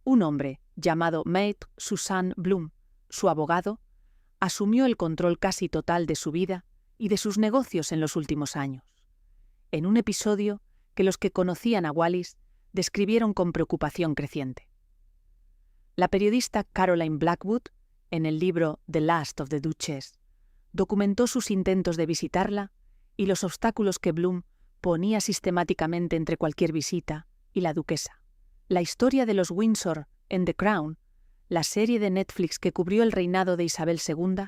Un hombre llamado Maître Suzanne Blum, su abogado, asumió el control casi total de su vida y de sus negocios en los últimos años. En un episodio que los que conocían a Wallis describieron con preocupación creciente. La periodista Caroline Blackwood, en el libro The Last of the Duchess, documentó sus intentos de visitarla y los obstáculos que Blum ponía sistemáticamente entre cualquier visita y la duquesa. La historia de los Windsor en The Crown, la serie de Netflix que cubrió el reinado de Isabel II,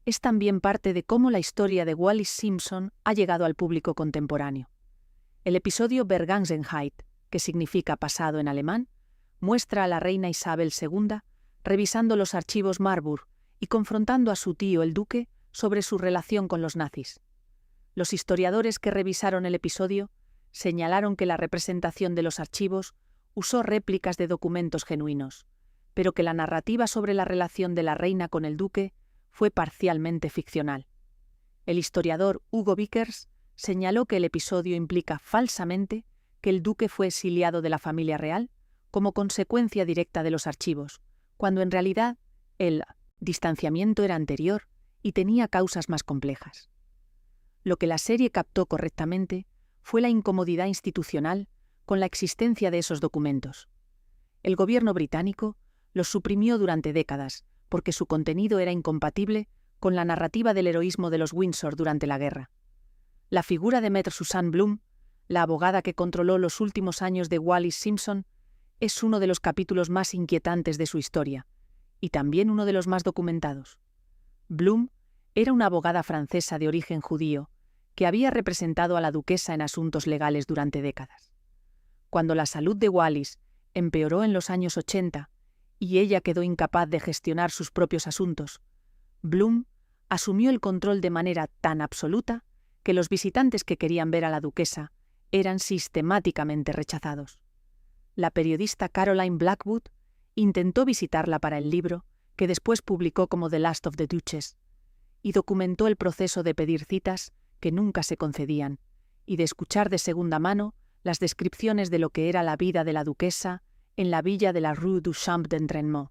es también parte de cómo la historia de Wallis Simpson ha llegado al público contemporáneo. El episodio Vergangenheit, que significa pasado en alemán, muestra a la reina Isabel II revisando los archivos Marburg y confrontando a su tío el duque sobre su relación con los nazis. Los historiadores que revisaron el episodio señalaron que la representación de los archivos usó réplicas de documentos genuinos, pero que la narrativa sobre la relación de la reina con el duque fue parcialmente ficcional. El historiador Hugo Vickers señaló que el episodio implica falsamente que el duque fue exiliado de la familia real como consecuencia directa de los archivos, cuando en realidad el distanciamiento era anterior y tenía causas más complejas. Lo que la serie captó correctamente fue la incomodidad institucional con la existencia de esos documentos. El gobierno británico los suprimió durante décadas porque su contenido era incompatible con la narrativa del heroísmo de los Windsor durante la guerra. La figura de Maître Suzanne Blum, la abogada que controló los últimos años de Wallis Simpson, es uno de los capítulos más inquietantes de su historia, y también uno de los más documentados. Blum era una abogada francesa de origen judío que había representado a la duquesa en asuntos legales durante décadas. Cuando la salud de Wallis empeoró en los años 80 y ella quedó incapaz de gestionar sus propios asuntos, Bloom asumió el control de manera tan absoluta que los visitantes que querían ver a la duquesa eran sistemáticamente rechazados. La periodista Caroline Blackwood intentó visitarla para el libro, que después publicó como The Last of the Duchess, y documentó el proceso de pedir citas que nunca se concedían, y de escuchar de segunda mano las descripciones de lo que era la vida de la duquesa en la villa de la Rue du Champ d'Entraînement.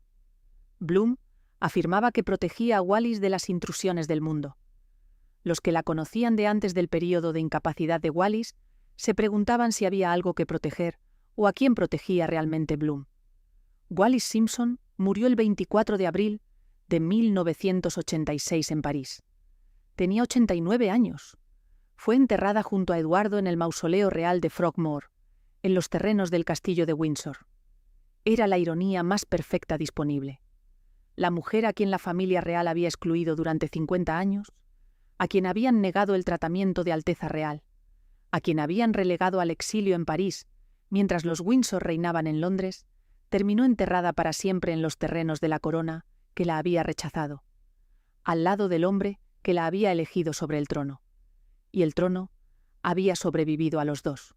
Bloom afirmaba que protegía a Wallis de las intrusiones del mundo. Los que la conocían de antes del período de incapacidad de Wallis se preguntaban si había algo que proteger o a quién protegía realmente Bloom. Wallis Simpson murió el 24 de abril de 1986 en París. Tenía 89 años. Fue enterrada junto a Eduardo en el mausoleo real de Frogmore, en los terrenos del castillo de Windsor. Era la ironía más perfecta disponible. La mujer a quien la familia real había excluido durante 50 años, a quien habían negado el tratamiento de Alteza Real, a quien habían relegado al exilio en París, mientras los Windsor reinaban en Londres, terminó enterrada para siempre en los terrenos de la corona que la había rechazado, al lado del hombre que la había elegido sobre el trono. Y el trono había sobrevivido a los dos.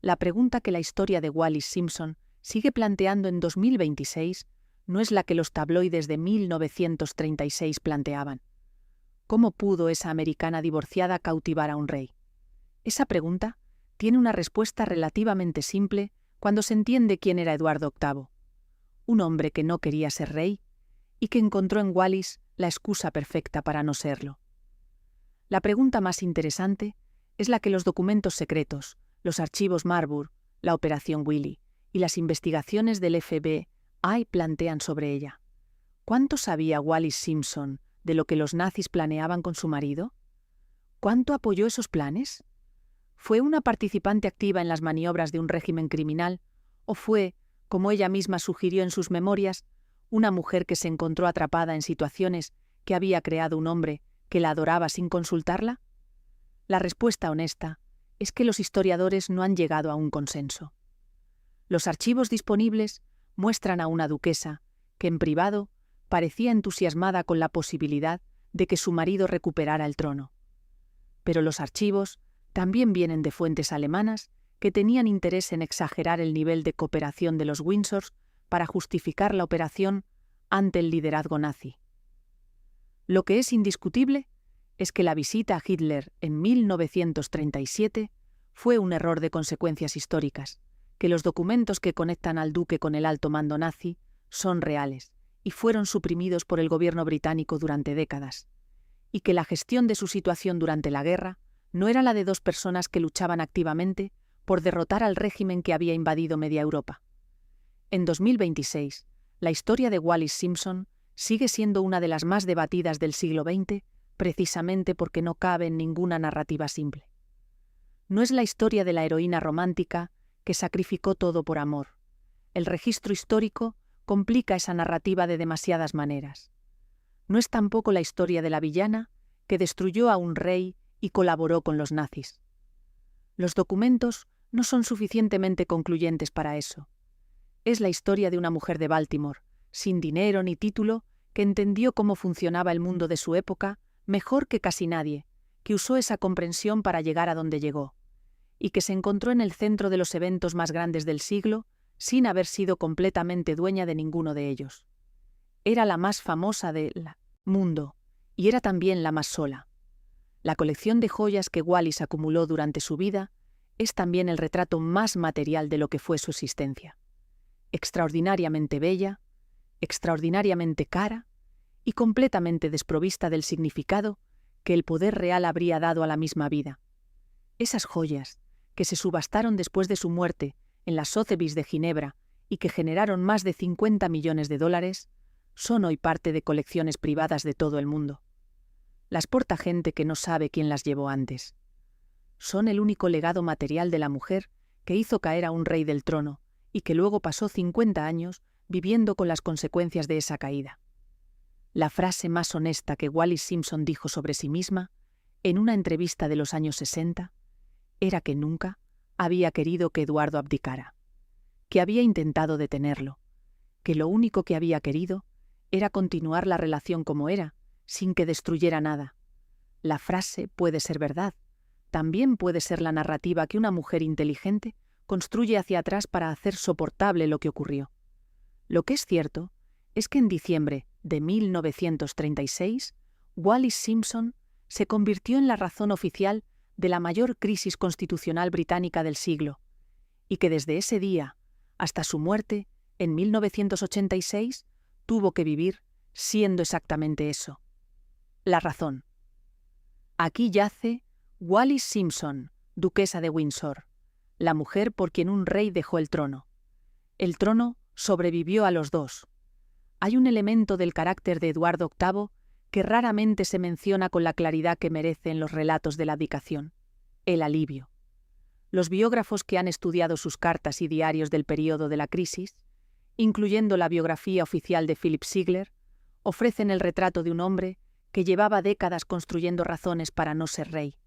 La pregunta que la historia de Wallis Simpson sigue planteando en 2026 no es la que los tabloides de 1936 planteaban. ¿Cómo pudo esa americana divorciada cautivar a un rey? Esa pregunta tiene una respuesta relativamente simple cuando se entiende quién era Eduardo VIII, un hombre que no quería ser rey y que encontró en Wallis la excusa perfecta para no serlo. La pregunta más interesante es la que los documentos secretos, los archivos Marburg, la Operación Willy y las investigaciones del FBI plantean sobre ella. ¿Cuánto sabía Wallis Simpson de lo que los nazis planeaban con su marido? ¿Cuánto apoyó esos planes? ¿Fue una participante activa en las maniobras de un régimen criminal o fue, como ella misma sugirió en sus memorias, una mujer que se encontró atrapada en situaciones que había creado un hombre que la adoraba sin consultarla? La respuesta honesta es que los historiadores no han llegado a un consenso. Los archivos disponibles muestran a una duquesa que en privado parecía entusiasmada con la posibilidad de que su marido recuperara el trono. Pero los archivos también vienen de fuentes alemanas que tenían interés en exagerar el nivel de cooperación de los Windsors para justificar la operación ante el liderazgo nazi. Lo que es indiscutible es que la visita a Hitler en 1937 fue un error de consecuencias históricas, que los documentos que conectan al duque con el alto mando nazi son reales y fueron suprimidos por el gobierno británico durante décadas, y que la gestión de su situación durante la guerra no era la de dos personas que luchaban activamente por derrotar al régimen que había invadido media Europa. En 2026, la historia de Wallis Simpson sigue siendo una de las más debatidas del siglo XX, precisamente porque no cabe en ninguna narrativa simple. No es la historia de la heroína romántica que sacrificó todo por amor. El registro histórico complica esa narrativa de demasiadas maneras. No es tampoco la historia de la villana que destruyó a un rey y colaboró con los nazis. Los documentos no son suficientemente concluyentes para eso. Es la historia de una mujer de Baltimore, sin dinero ni título, que entendió cómo funcionaba el mundo de su época mejor que casi nadie, que usó esa comprensión para llegar a donde llegó, y que se encontró en el centro de los eventos más grandes del siglo sin haber sido completamente dueña de ninguno de ellos. Era la más famosa del mundo, y era también la más sola. La colección de joyas que Wallis acumuló durante su vida es también el retrato más material de lo que fue su existencia. Extraordinariamente bella, extraordinariamente cara y completamente desprovista del significado que el poder real habría dado a la misma vida. Esas joyas, que se subastaron después de su muerte en la Sotheby's de Ginebra y que generaron más de 50 millones de dólares, son hoy parte de colecciones privadas de todo el mundo. Las porta gente que no sabe quién las llevó antes. Son el único legado material de la mujer que hizo caer a un rey del trono y que luego pasó 50 años viviendo con las consecuencias de esa caída. La frase más honesta que Wallis Simpson dijo sobre sí misma, en una entrevista de los años 60, era que nunca había querido que Eduardo abdicara, que había intentado detenerlo, que lo único que había querido era continuar la relación como era, sin que destruyera nada. La frase puede ser verdad. También puede ser la narrativa que una mujer inteligente construye hacia atrás para hacer soportable lo que ocurrió. Lo que es cierto es que en diciembre de 1936, Wallis Simpson se convirtió en la razón oficial de la mayor crisis constitucional británica del siglo, y que desde ese día hasta su muerte, en 1986, tuvo que vivir siendo exactamente eso. La razón. Aquí yace Wallis Simpson, duquesa de Windsor, la mujer por quien un rey dejó el trono. El trono sobrevivió a los dos. Hay un elemento del carácter de Eduardo VIII que raramente se menciona con la claridad que merece en los relatos de la abdicación: el alivio. Los biógrafos que han estudiado sus cartas y diarios del período de la crisis, incluyendo la biografía oficial de Philip Ziegler, ofrecen el retrato de un hombre que llevaba décadas construyendo razones para no ser rey.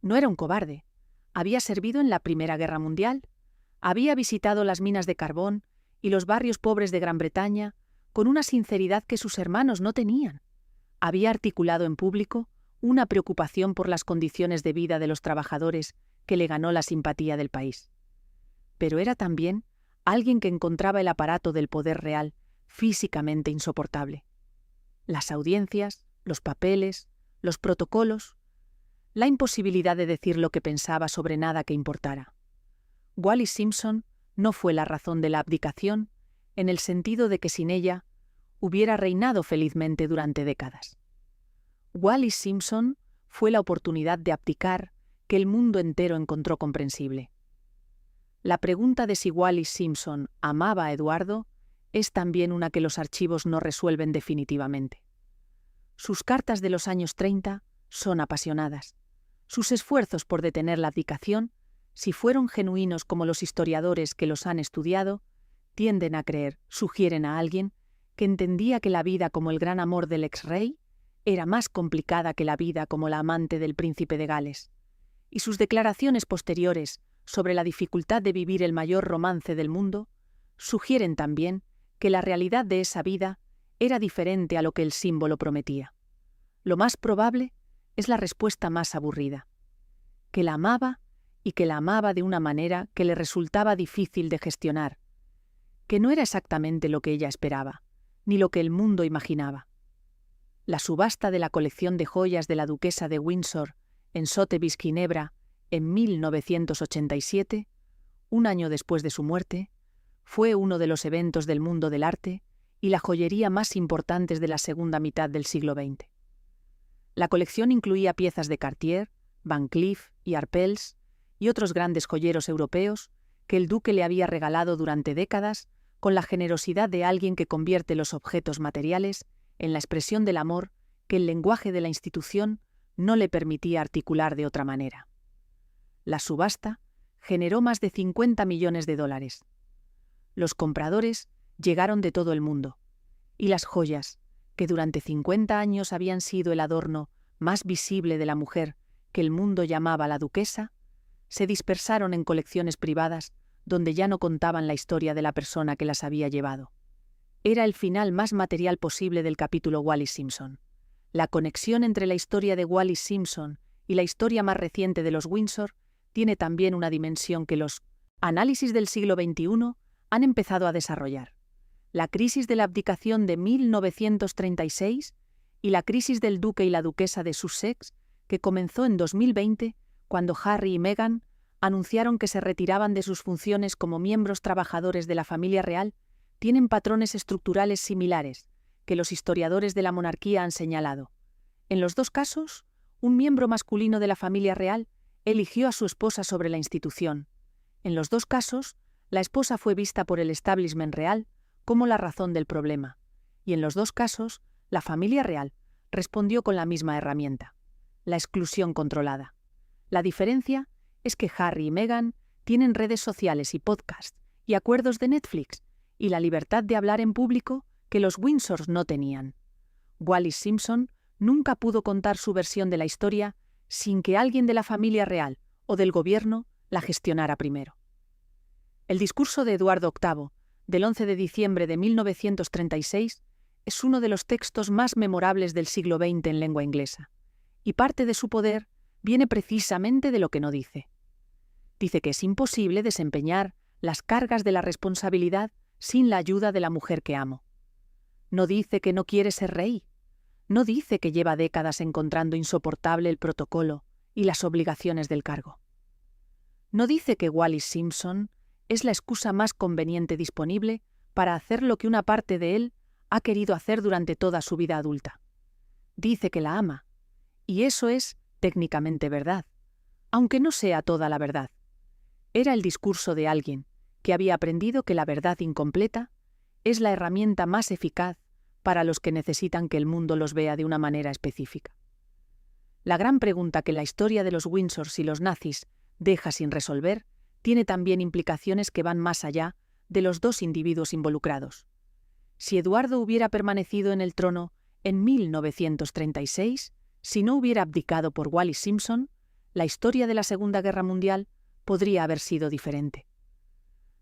No era un cobarde. Había servido en la Primera Guerra Mundial, había visitado las minas de carbón y los barrios pobres de Gran Bretaña con una sinceridad que sus hermanos no tenían. Había articulado en público una preocupación por las condiciones de vida de los trabajadores que le ganó la simpatía del país. Pero era también alguien que encontraba el aparato del poder real físicamente insoportable. Las audiencias, los papeles, los protocolos, la imposibilidad de decir lo que pensaba sobre nada que importara. Wallis Simpson no fue la razón de la abdicación, en el sentido de que sin ella hubiera reinado felizmente durante décadas. Wallis Simpson fue la oportunidad de abdicar que el mundo entero encontró comprensible. La pregunta de si Wallis Simpson amaba a Eduardo es también una que los archivos no resuelven definitivamente. Sus cartas de los años 30 son apasionadas. Sus esfuerzos por detener la abdicación, si fueron genuinos como los historiadores que los han estudiado, tienden a creer, sugieren a alguien, que entendía que la vida como el gran amor del ex-rey era más complicada que la vida como la amante del príncipe de Gales. Y sus declaraciones posteriores sobre la dificultad de vivir el mayor romance del mundo sugieren también que la realidad de esa vida era diferente a lo que el símbolo prometía. Lo más probable es la respuesta más aburrida: que la amaba y que la amaba de una manera que le resultaba difícil de gestionar, que no era exactamente lo que ella esperaba, ni lo que el mundo imaginaba. La subasta de la colección de joyas de la duquesa de Windsor en Sotheby's, Ginebra, en 1987, un año después de su muerte, fue uno de los eventos del mundo del arte y la joyería más importantes de la segunda mitad del siglo XX. La colección incluía piezas de Cartier, Van Cleef y Arpels y otros grandes joyeros europeos que el duque le había regalado durante décadas con la generosidad de alguien que convierte los objetos materiales en la expresión del amor que el lenguaje de la institución no le permitía articular de otra manera. La subasta generó más de $50 millones. Los compradores llegaron de todo el mundo, y las joyas, que durante 50 años habían sido el adorno más visible de la mujer que el mundo llamaba la duquesa, se dispersaron en colecciones privadas donde ya no contaban la historia de la persona que las había llevado. Era el final más material posible del capítulo Wallis Simpson. La conexión entre la historia de Wallis Simpson y la historia más reciente de los Windsor tiene también una dimensión que los análisis del siglo XXI han empezado a desarrollar: la crisis de la abdicación de 1936 y la crisis del duque y la duquesa de Sussex, que comenzó en 2020, cuando Harry y Meghan anunciaron que se retiraban de sus funciones como miembros trabajadores de la familia real, tienen patrones estructurales similares que los historiadores de la monarquía han señalado. En los dos casos, un miembro masculino de la familia real eligió a su esposa sobre la institución. En los dos casos, la esposa fue vista por el establishment real como la razón del problema, y en los dos casos, la familia real respondió con la misma herramienta: la exclusión controlada. La diferencia es que Harry y Meghan tienen redes sociales y podcasts y acuerdos de Netflix y la libertad de hablar en público que los Windsors no tenían. Wallis Simpson nunca pudo contar su versión de la historia sin que alguien de la familia real o del gobierno la gestionara primero. El discurso de Eduardo VIII, del 11 de diciembre de 1936, es uno de los textos más memorables del siglo XX en lengua inglesa, y parte de su poder viene precisamente de lo que no dice. Dice que es imposible desempeñar las cargas de la responsabilidad sin la ayuda de la mujer que amo. No dice que no quiere ser rey. No dice que lleva décadas encontrando insoportable el protocolo y las obligaciones del cargo. No dice que Wallis Simpson es la excusa más conveniente disponible para hacer lo que una parte de él ha querido hacer durante toda su vida adulta. Dice que la ama, y eso es técnicamente verdad, aunque no sea toda la verdad. Era el discurso de alguien que había aprendido que la verdad incompleta es la herramienta más eficaz para los que necesitan que el mundo los vea de una manera específica. La gran pregunta que la historia de los Windsors y los nazis deja sin resolver tiene también implicaciones que van más allá de los dos individuos involucrados. Si Eduardo hubiera permanecido en el trono en 1936, si no hubiera abdicado por Wallis Simpson, la historia de la Segunda Guerra Mundial podría haber sido diferente.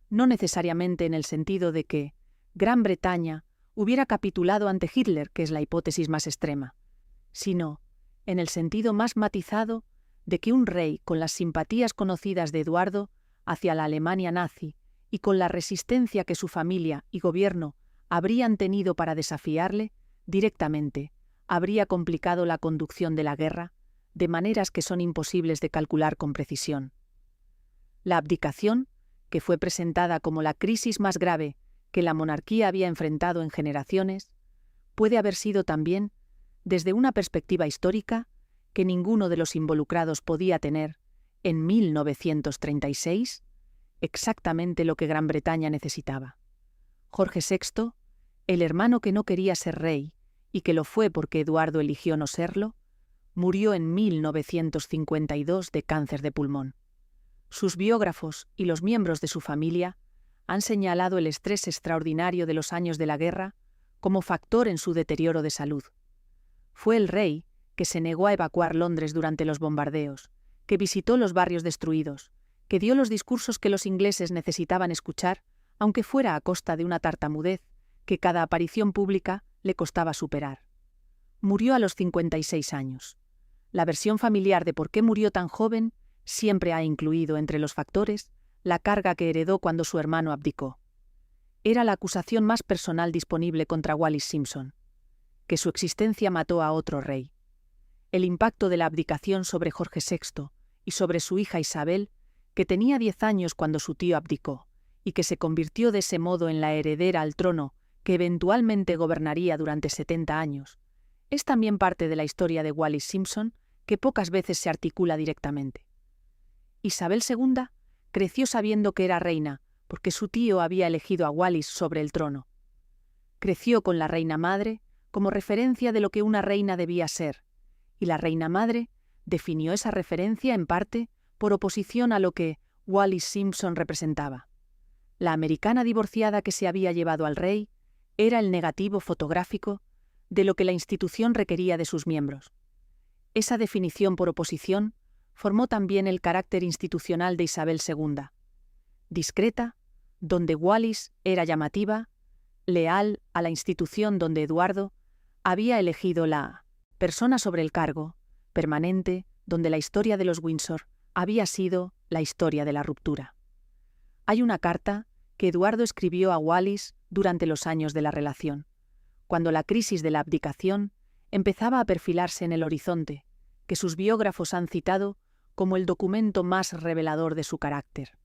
No necesariamente en el sentido de que Gran Bretaña hubiera capitulado ante Hitler, que es la hipótesis más extrema, sino en el sentido más matizado de que un rey con las simpatías conocidas de Eduardo hacia la Alemania nazi y con la resistencia que su familia y gobierno habrían tenido para desafiarle, directamente habría complicado la conducción de la guerra de maneras que son imposibles de calcular con precisión. La abdicación, que fue presentada como la crisis más grave que la monarquía había enfrentado en generaciones, puede haber sido también, desde una perspectiva histórica, que ninguno de los involucrados podía tener, en 1936, exactamente lo que Gran Bretaña necesitaba. Jorge VI, el hermano que no quería ser rey y que lo fue porque Eduardo eligió no serlo, murió en 1952 de cáncer de pulmón. Sus biógrafos y los miembros de su familia han señalado el estrés extraordinario de los años de la guerra como factor en su deterioro de salud. Fue el rey que se negó a evacuar Londres durante los bombardeos, que visitó los barrios destruidos, que dio los discursos que los ingleses necesitaban escuchar, aunque fuera a costa de una tartamudez que cada aparición pública le costaba superar. Murió a los 56 años. La versión familiar de por qué murió tan joven siempre ha incluido entre los factores la carga que heredó cuando su hermano abdicó. Era la acusación más personal disponible contra Wallis Simpson, que su existencia mató a otro rey. El impacto de la abdicación sobre Jorge VI y sobre su hija Isabel, que tenía 10 años cuando su tío abdicó, y que se convirtió de ese modo en la heredera al trono que eventualmente gobernaría durante 70 años, es también parte de la historia de Wallis Simpson que pocas veces se articula directamente. Isabel II creció sabiendo que era reina, porque su tío había elegido a Wallis sobre el trono. Creció con la reina madre como referencia de lo que una reina debía ser, y la reina madre definió esa referencia en parte por oposición a lo que Wallis Simpson representaba. La americana divorciada que se había llevado al rey era el negativo fotográfico de lo que la institución requería de sus miembros. Esa definición por oposición formó también el carácter institucional de Isabel II. Discreta, donde Wallis era llamativa, leal a la institución donde Eduardo había elegido la persona sobre el cargo, permanente, donde la historia de los Windsor había sido la historia de la ruptura. Hay una carta que Eduardo escribió a Wallis durante los años de la relación, cuando la crisis de la abdicación empezaba a perfilarse en el horizonte, que sus biógrafos han citado como el documento más revelador de su carácter.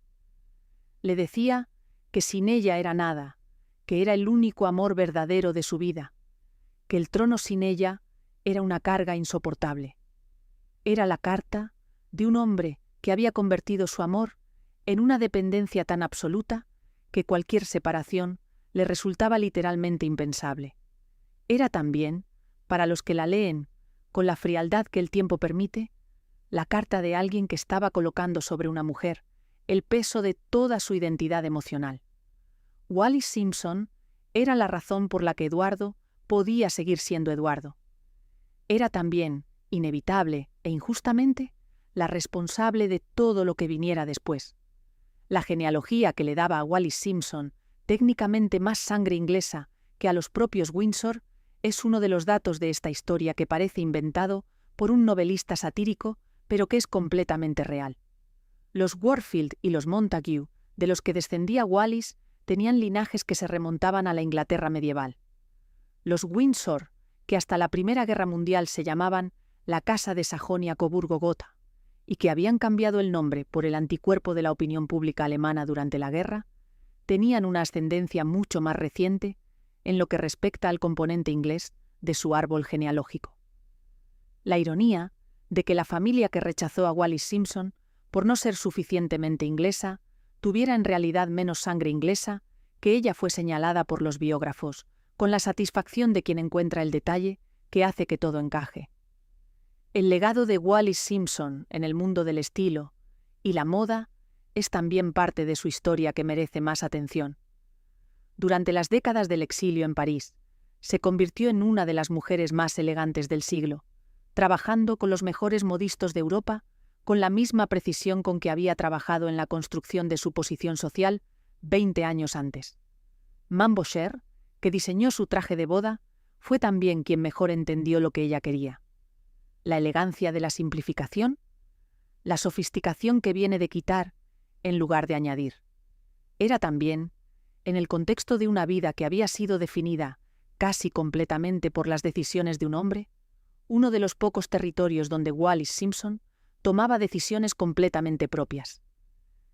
Le decía que sin ella era nada, que era el único amor verdadero de su vida, que el trono sin ella era una carga insoportable. Era la carta de un hombre que había convertido su amor en una dependencia tan absoluta que cualquier separación le resultaba literalmente impensable. Era también, para los que la leen con la frialdad que el tiempo permite, la carta de alguien que estaba colocando sobre una mujer el peso de toda su identidad emocional. Wallis Simpson era la razón por la que Eduardo podía seguir siendo Eduardo. Era también, inevitable e injustamente, la responsable de todo lo que viniera después. La genealogía que le daba a Wallis Simpson técnicamente más sangre inglesa que a los propios Windsor es uno de los datos de esta historia que parece inventado por un novelista satírico, pero que es completamente real. Los Warfield y los Montague, de los que descendía Wallis, tenían linajes que se remontaban a la Inglaterra medieval. Los Windsor, que hasta la Primera Guerra Mundial se llamaban la Casa de Sajonia-Coburgo-Gotha, y que habían cambiado el nombre por el anticuerpo de la opinión pública alemana durante la guerra, tenían una ascendencia mucho más reciente en lo que respecta al componente inglés de su árbol genealógico. La ironía de que la familia que rechazó a Wallis Simpson por no ser suficientemente inglesa tuviera en realidad menos sangre inglesa que ella fue señalada por los biógrafos, con la satisfacción de quien encuentra el detalle que hace que todo encaje. El legado de Wallis Simpson en el mundo del estilo y la moda es también parte de su historia que merece más atención. Durante las décadas del exilio en París, se convirtió en una de las mujeres más elegantes del siglo, trabajando con los mejores modistos de Europa con la misma precisión con que había trabajado en la construcción de su posición social 20 años antes. Mambocher, que diseñó su traje de boda, fue también quien mejor entendió lo que ella quería. La elegancia de la simplificación, la sofisticación que viene de quitar en lugar de añadir. Era también, en el contexto de una vida que había sido definida casi completamente por las decisiones de un hombre, uno de los pocos territorios donde Wallis Simpson tomaba decisiones completamente propias.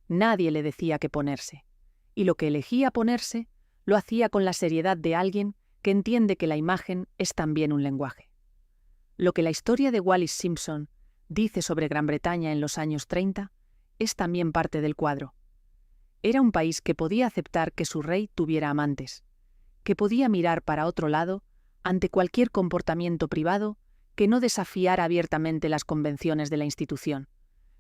Nadie le decía qué ponerse, y lo que elegía ponerse lo hacía con la seriedad de alguien que entiende que la imagen es también un lenguaje. Lo que la historia de Wallis Simpson dice sobre Gran Bretaña en los años 30 es también parte del cuadro. Era un país que podía aceptar que su rey tuviera amantes, que podía mirar para otro lado ante cualquier comportamiento privado que no desafiara abiertamente las convenciones de la institución,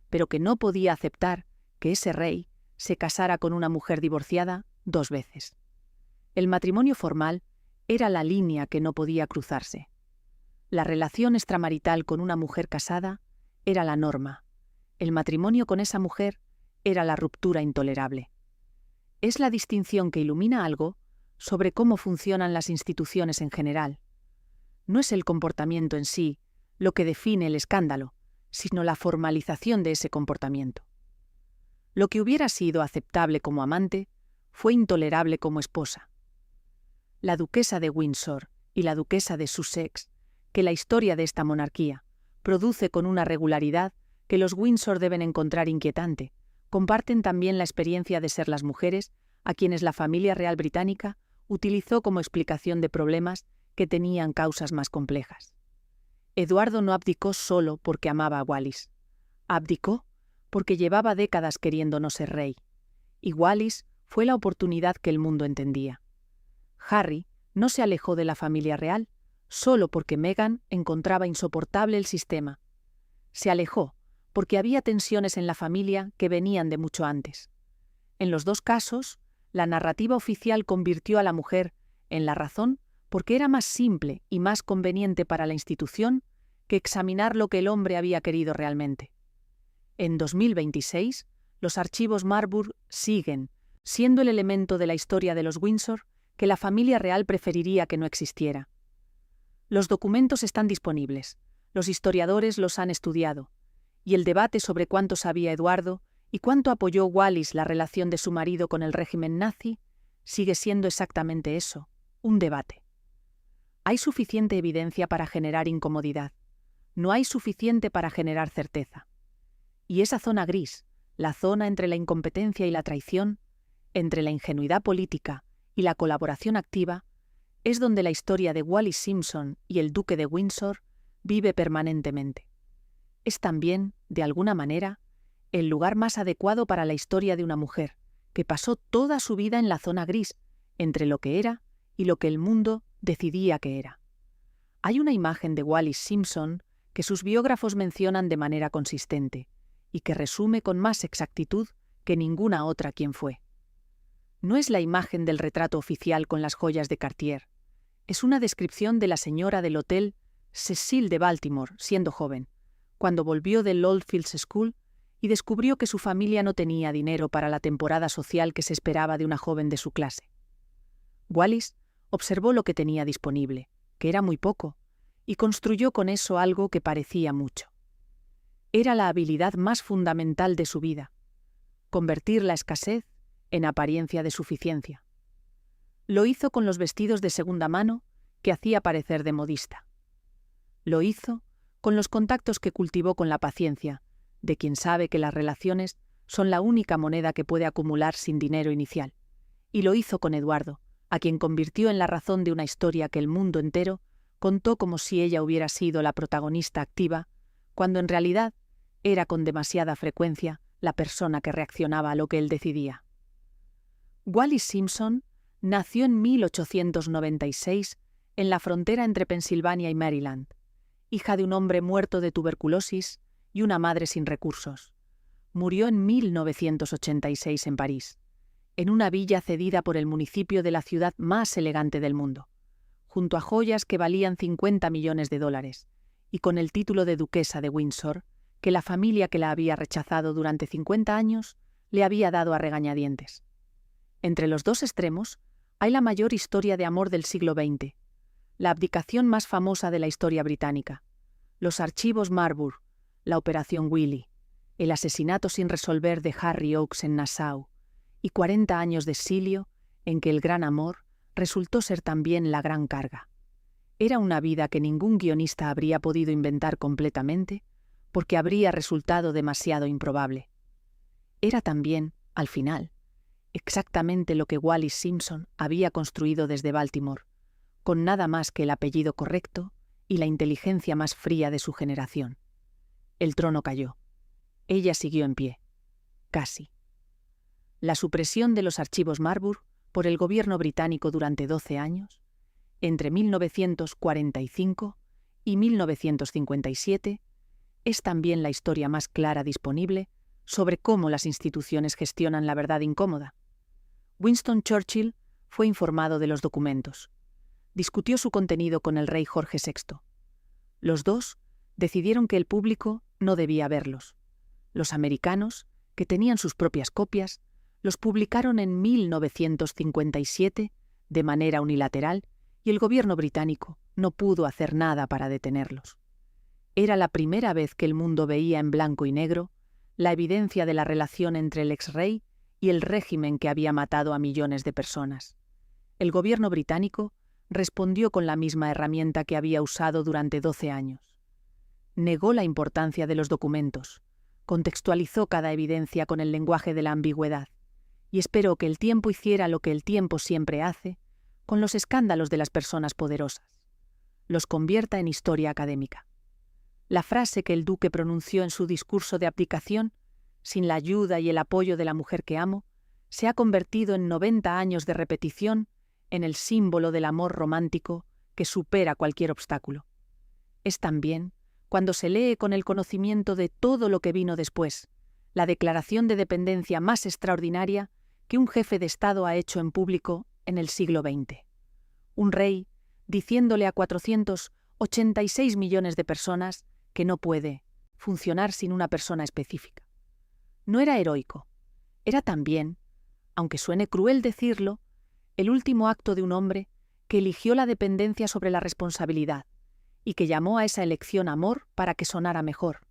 pero que no podía aceptar que ese rey se casara con una mujer divorciada 2 veces. El matrimonio formal era la línea que no podía cruzarse. La relación extramarital con una mujer casada era la norma. El matrimonio con esa mujer era la ruptura intolerable. Es la distinción que ilumina algo sobre cómo funcionan las instituciones en general. No es el comportamiento en sí lo que define el escándalo, sino la formalización de ese comportamiento. Lo que hubiera sido aceptable como amante fue intolerable como esposa. La duquesa de Windsor y la duquesa de Sussex, que la historia de esta monarquía produce con una regularidad que los Windsor deben encontrar inquietante, comparten también la experiencia de ser las mujeres a quienes la familia real británica utilizó como explicación de problemas que tenían causas más complejas. Eduardo no abdicó solo porque amaba a Wallis. Abdicó porque llevaba décadas queriendo no ser rey. Y Wallis fue la oportunidad que el mundo entendía. Harry no se alejó de la familia real solo porque Meghan encontraba insoportable el sistema. Se alejó porque había tensiones en la familia que venían de mucho antes. En los 2 casos, la narrativa oficial convirtió a la mujer en la razón porque era más simple y más conveniente para la institución que examinar lo que el hombre había querido realmente. En 2026, los archivos Marburg siguen siendo el elemento de la historia de los Windsor que la familia real preferiría que no existiera. Los documentos están disponibles, los historiadores los han estudiado, y el debate sobre cuánto sabía Eduardo y cuánto apoyó Wallis la relación de su marido con el régimen nazi sigue siendo exactamente eso, un debate. Hay suficiente evidencia para generar incomodidad, no hay suficiente para generar certeza. Y esa zona gris, la zona entre la incompetencia y la traición, entre la ingenuidad política y la colaboración activa, es donde la historia de Wallis Simpson y el duque de Windsor vive permanentemente. Es también, de alguna manera, el lugar más adecuado para la historia de una mujer, que pasó toda su vida en la zona gris, entre lo que era y lo que el mundo decidía que era. Hay una imagen de Wallis Simpson que sus biógrafos mencionan de manera consistente y que resume con más exactitud que ninguna otra quién fue. No es la imagen del retrato oficial con las joyas de Cartier, es una descripción de la señora del hotel Cecil de Baltimore, siendo joven, cuando volvió del Oldfields School y descubrió que su familia no tenía dinero para la temporada social que se esperaba de una joven de su clase. Wallis observó lo que tenía disponible, que era muy poco, y construyó con eso algo que parecía mucho. Era la habilidad más fundamental de su vida: convertir la escasez en apariencia de suficiencia. Lo hizo con los vestidos de segunda mano que hacía parecer de modista. Lo hizo con los contactos que cultivó con la paciencia de quien sabe que las relaciones son la única moneda que puede acumular sin dinero inicial. Y lo hizo con Eduardo, a quien convirtió en la razón de una historia que el mundo entero contó como si ella hubiera sido la protagonista activa, cuando en realidad era con demasiada frecuencia la persona que reaccionaba a lo que él decidía. Wallis Simpson nació en 1896 en la frontera entre Pensilvania y Maryland, hija de un hombre muerto de tuberculosis y una madre sin recursos. Murió en 1986 en París, en una villa cedida por el municipio de la ciudad más elegante del mundo, junto a joyas que valían $50 millones, y con el título de duquesa de Windsor, que la familia que la había rechazado durante 50 años le había dado a regañadientes. Entre los dos extremos hay la mayor historia de amor del siglo XX, la abdicación más famosa de la historia británica, los archivos Marburg, la Operación Willy, el asesinato sin resolver de Harry Oakes en Nassau, y 40 años de exilio en que el gran amor resultó ser también la gran carga. Era una vida que ningún guionista habría podido inventar completamente, porque habría resultado demasiado improbable. Era también, al final, exactamente lo que Wallis Simpson había construido desde Baltimore, con nada más que el apellido correcto y la inteligencia más fría de su generación. El trono cayó. Ella siguió en pie. Casi. La supresión de los archivos Marburg por el gobierno británico durante 12 años, entre 1945 y 1957, es también la historia más clara disponible sobre cómo las instituciones gestionan la verdad incómoda. Winston Churchill fue informado de los documentos. Discutió su contenido con el rey Jorge VI. Los dos decidieron que el público no debía verlos. Los americanos, que tenían sus propias copias, los publicaron en 1957 de manera unilateral y el gobierno británico no pudo hacer nada para detenerlos. Era la primera vez que el mundo veía en blanco y negro la evidencia de la relación entre el exrey y el régimen que había matado a millones de personas. El gobierno británico respondió con la misma herramienta que había usado durante 12 años. Negó la importancia de los documentos, contextualizó cada evidencia con el lenguaje de la ambigüedad y esperó que el tiempo hiciera lo que el tiempo siempre hace con los escándalos de las personas poderosas: los convierta en historia académica. La frase que el duque pronunció en su discurso de abdicación, sin la ayuda y el apoyo de la mujer que amo, se ha convertido en 90 años de repetición en el símbolo del amor romántico que supera cualquier obstáculo. Es también, cuando se lee con el conocimiento de todo lo que vino después, la declaración de dependencia más extraordinaria que un jefe de Estado ha hecho en público en el siglo XX. Un rey diciéndole a 486 millones de personas que no puede funcionar sin una persona específica. No era heroico, era también, aunque suene cruel decirlo, el último acto de un hombre que eligió la dependencia sobre la responsabilidad y que llamó a esa elección amor para que sonara mejor.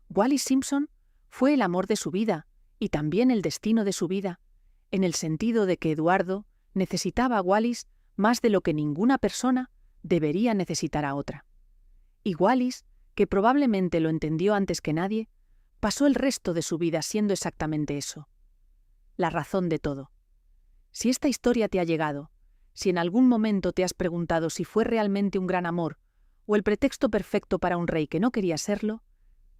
Wallis Simpson fue el amor de su vida y también el destino de su vida, en el sentido de que Eduardo necesitaba a Wallis más de lo que ninguna persona debería necesitar a otra. Y Wallis, que probablemente lo entendió antes que nadie, pasó el resto de su vida siendo exactamente eso: la razón de todo. Si esta historia te ha llegado, si en algún momento te has preguntado si fue realmente un gran amor o el pretexto perfecto para un rey que no quería serlo,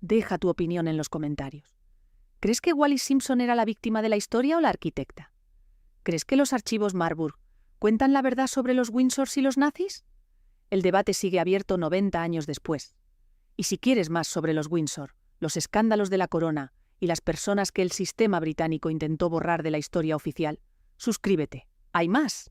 deja tu opinión en los comentarios. ¿Crees que Wallis Simpson era la víctima de la historia o la arquitecta? ¿Crees que los archivos Marburg cuentan la verdad sobre los Windsors y los nazis? El debate sigue abierto 90 años después. Y si quieres más sobre los Windsor, los escándalos de la corona y las personas que el sistema británico intentó borrar de la historia oficial, suscríbete. ¡Hay más!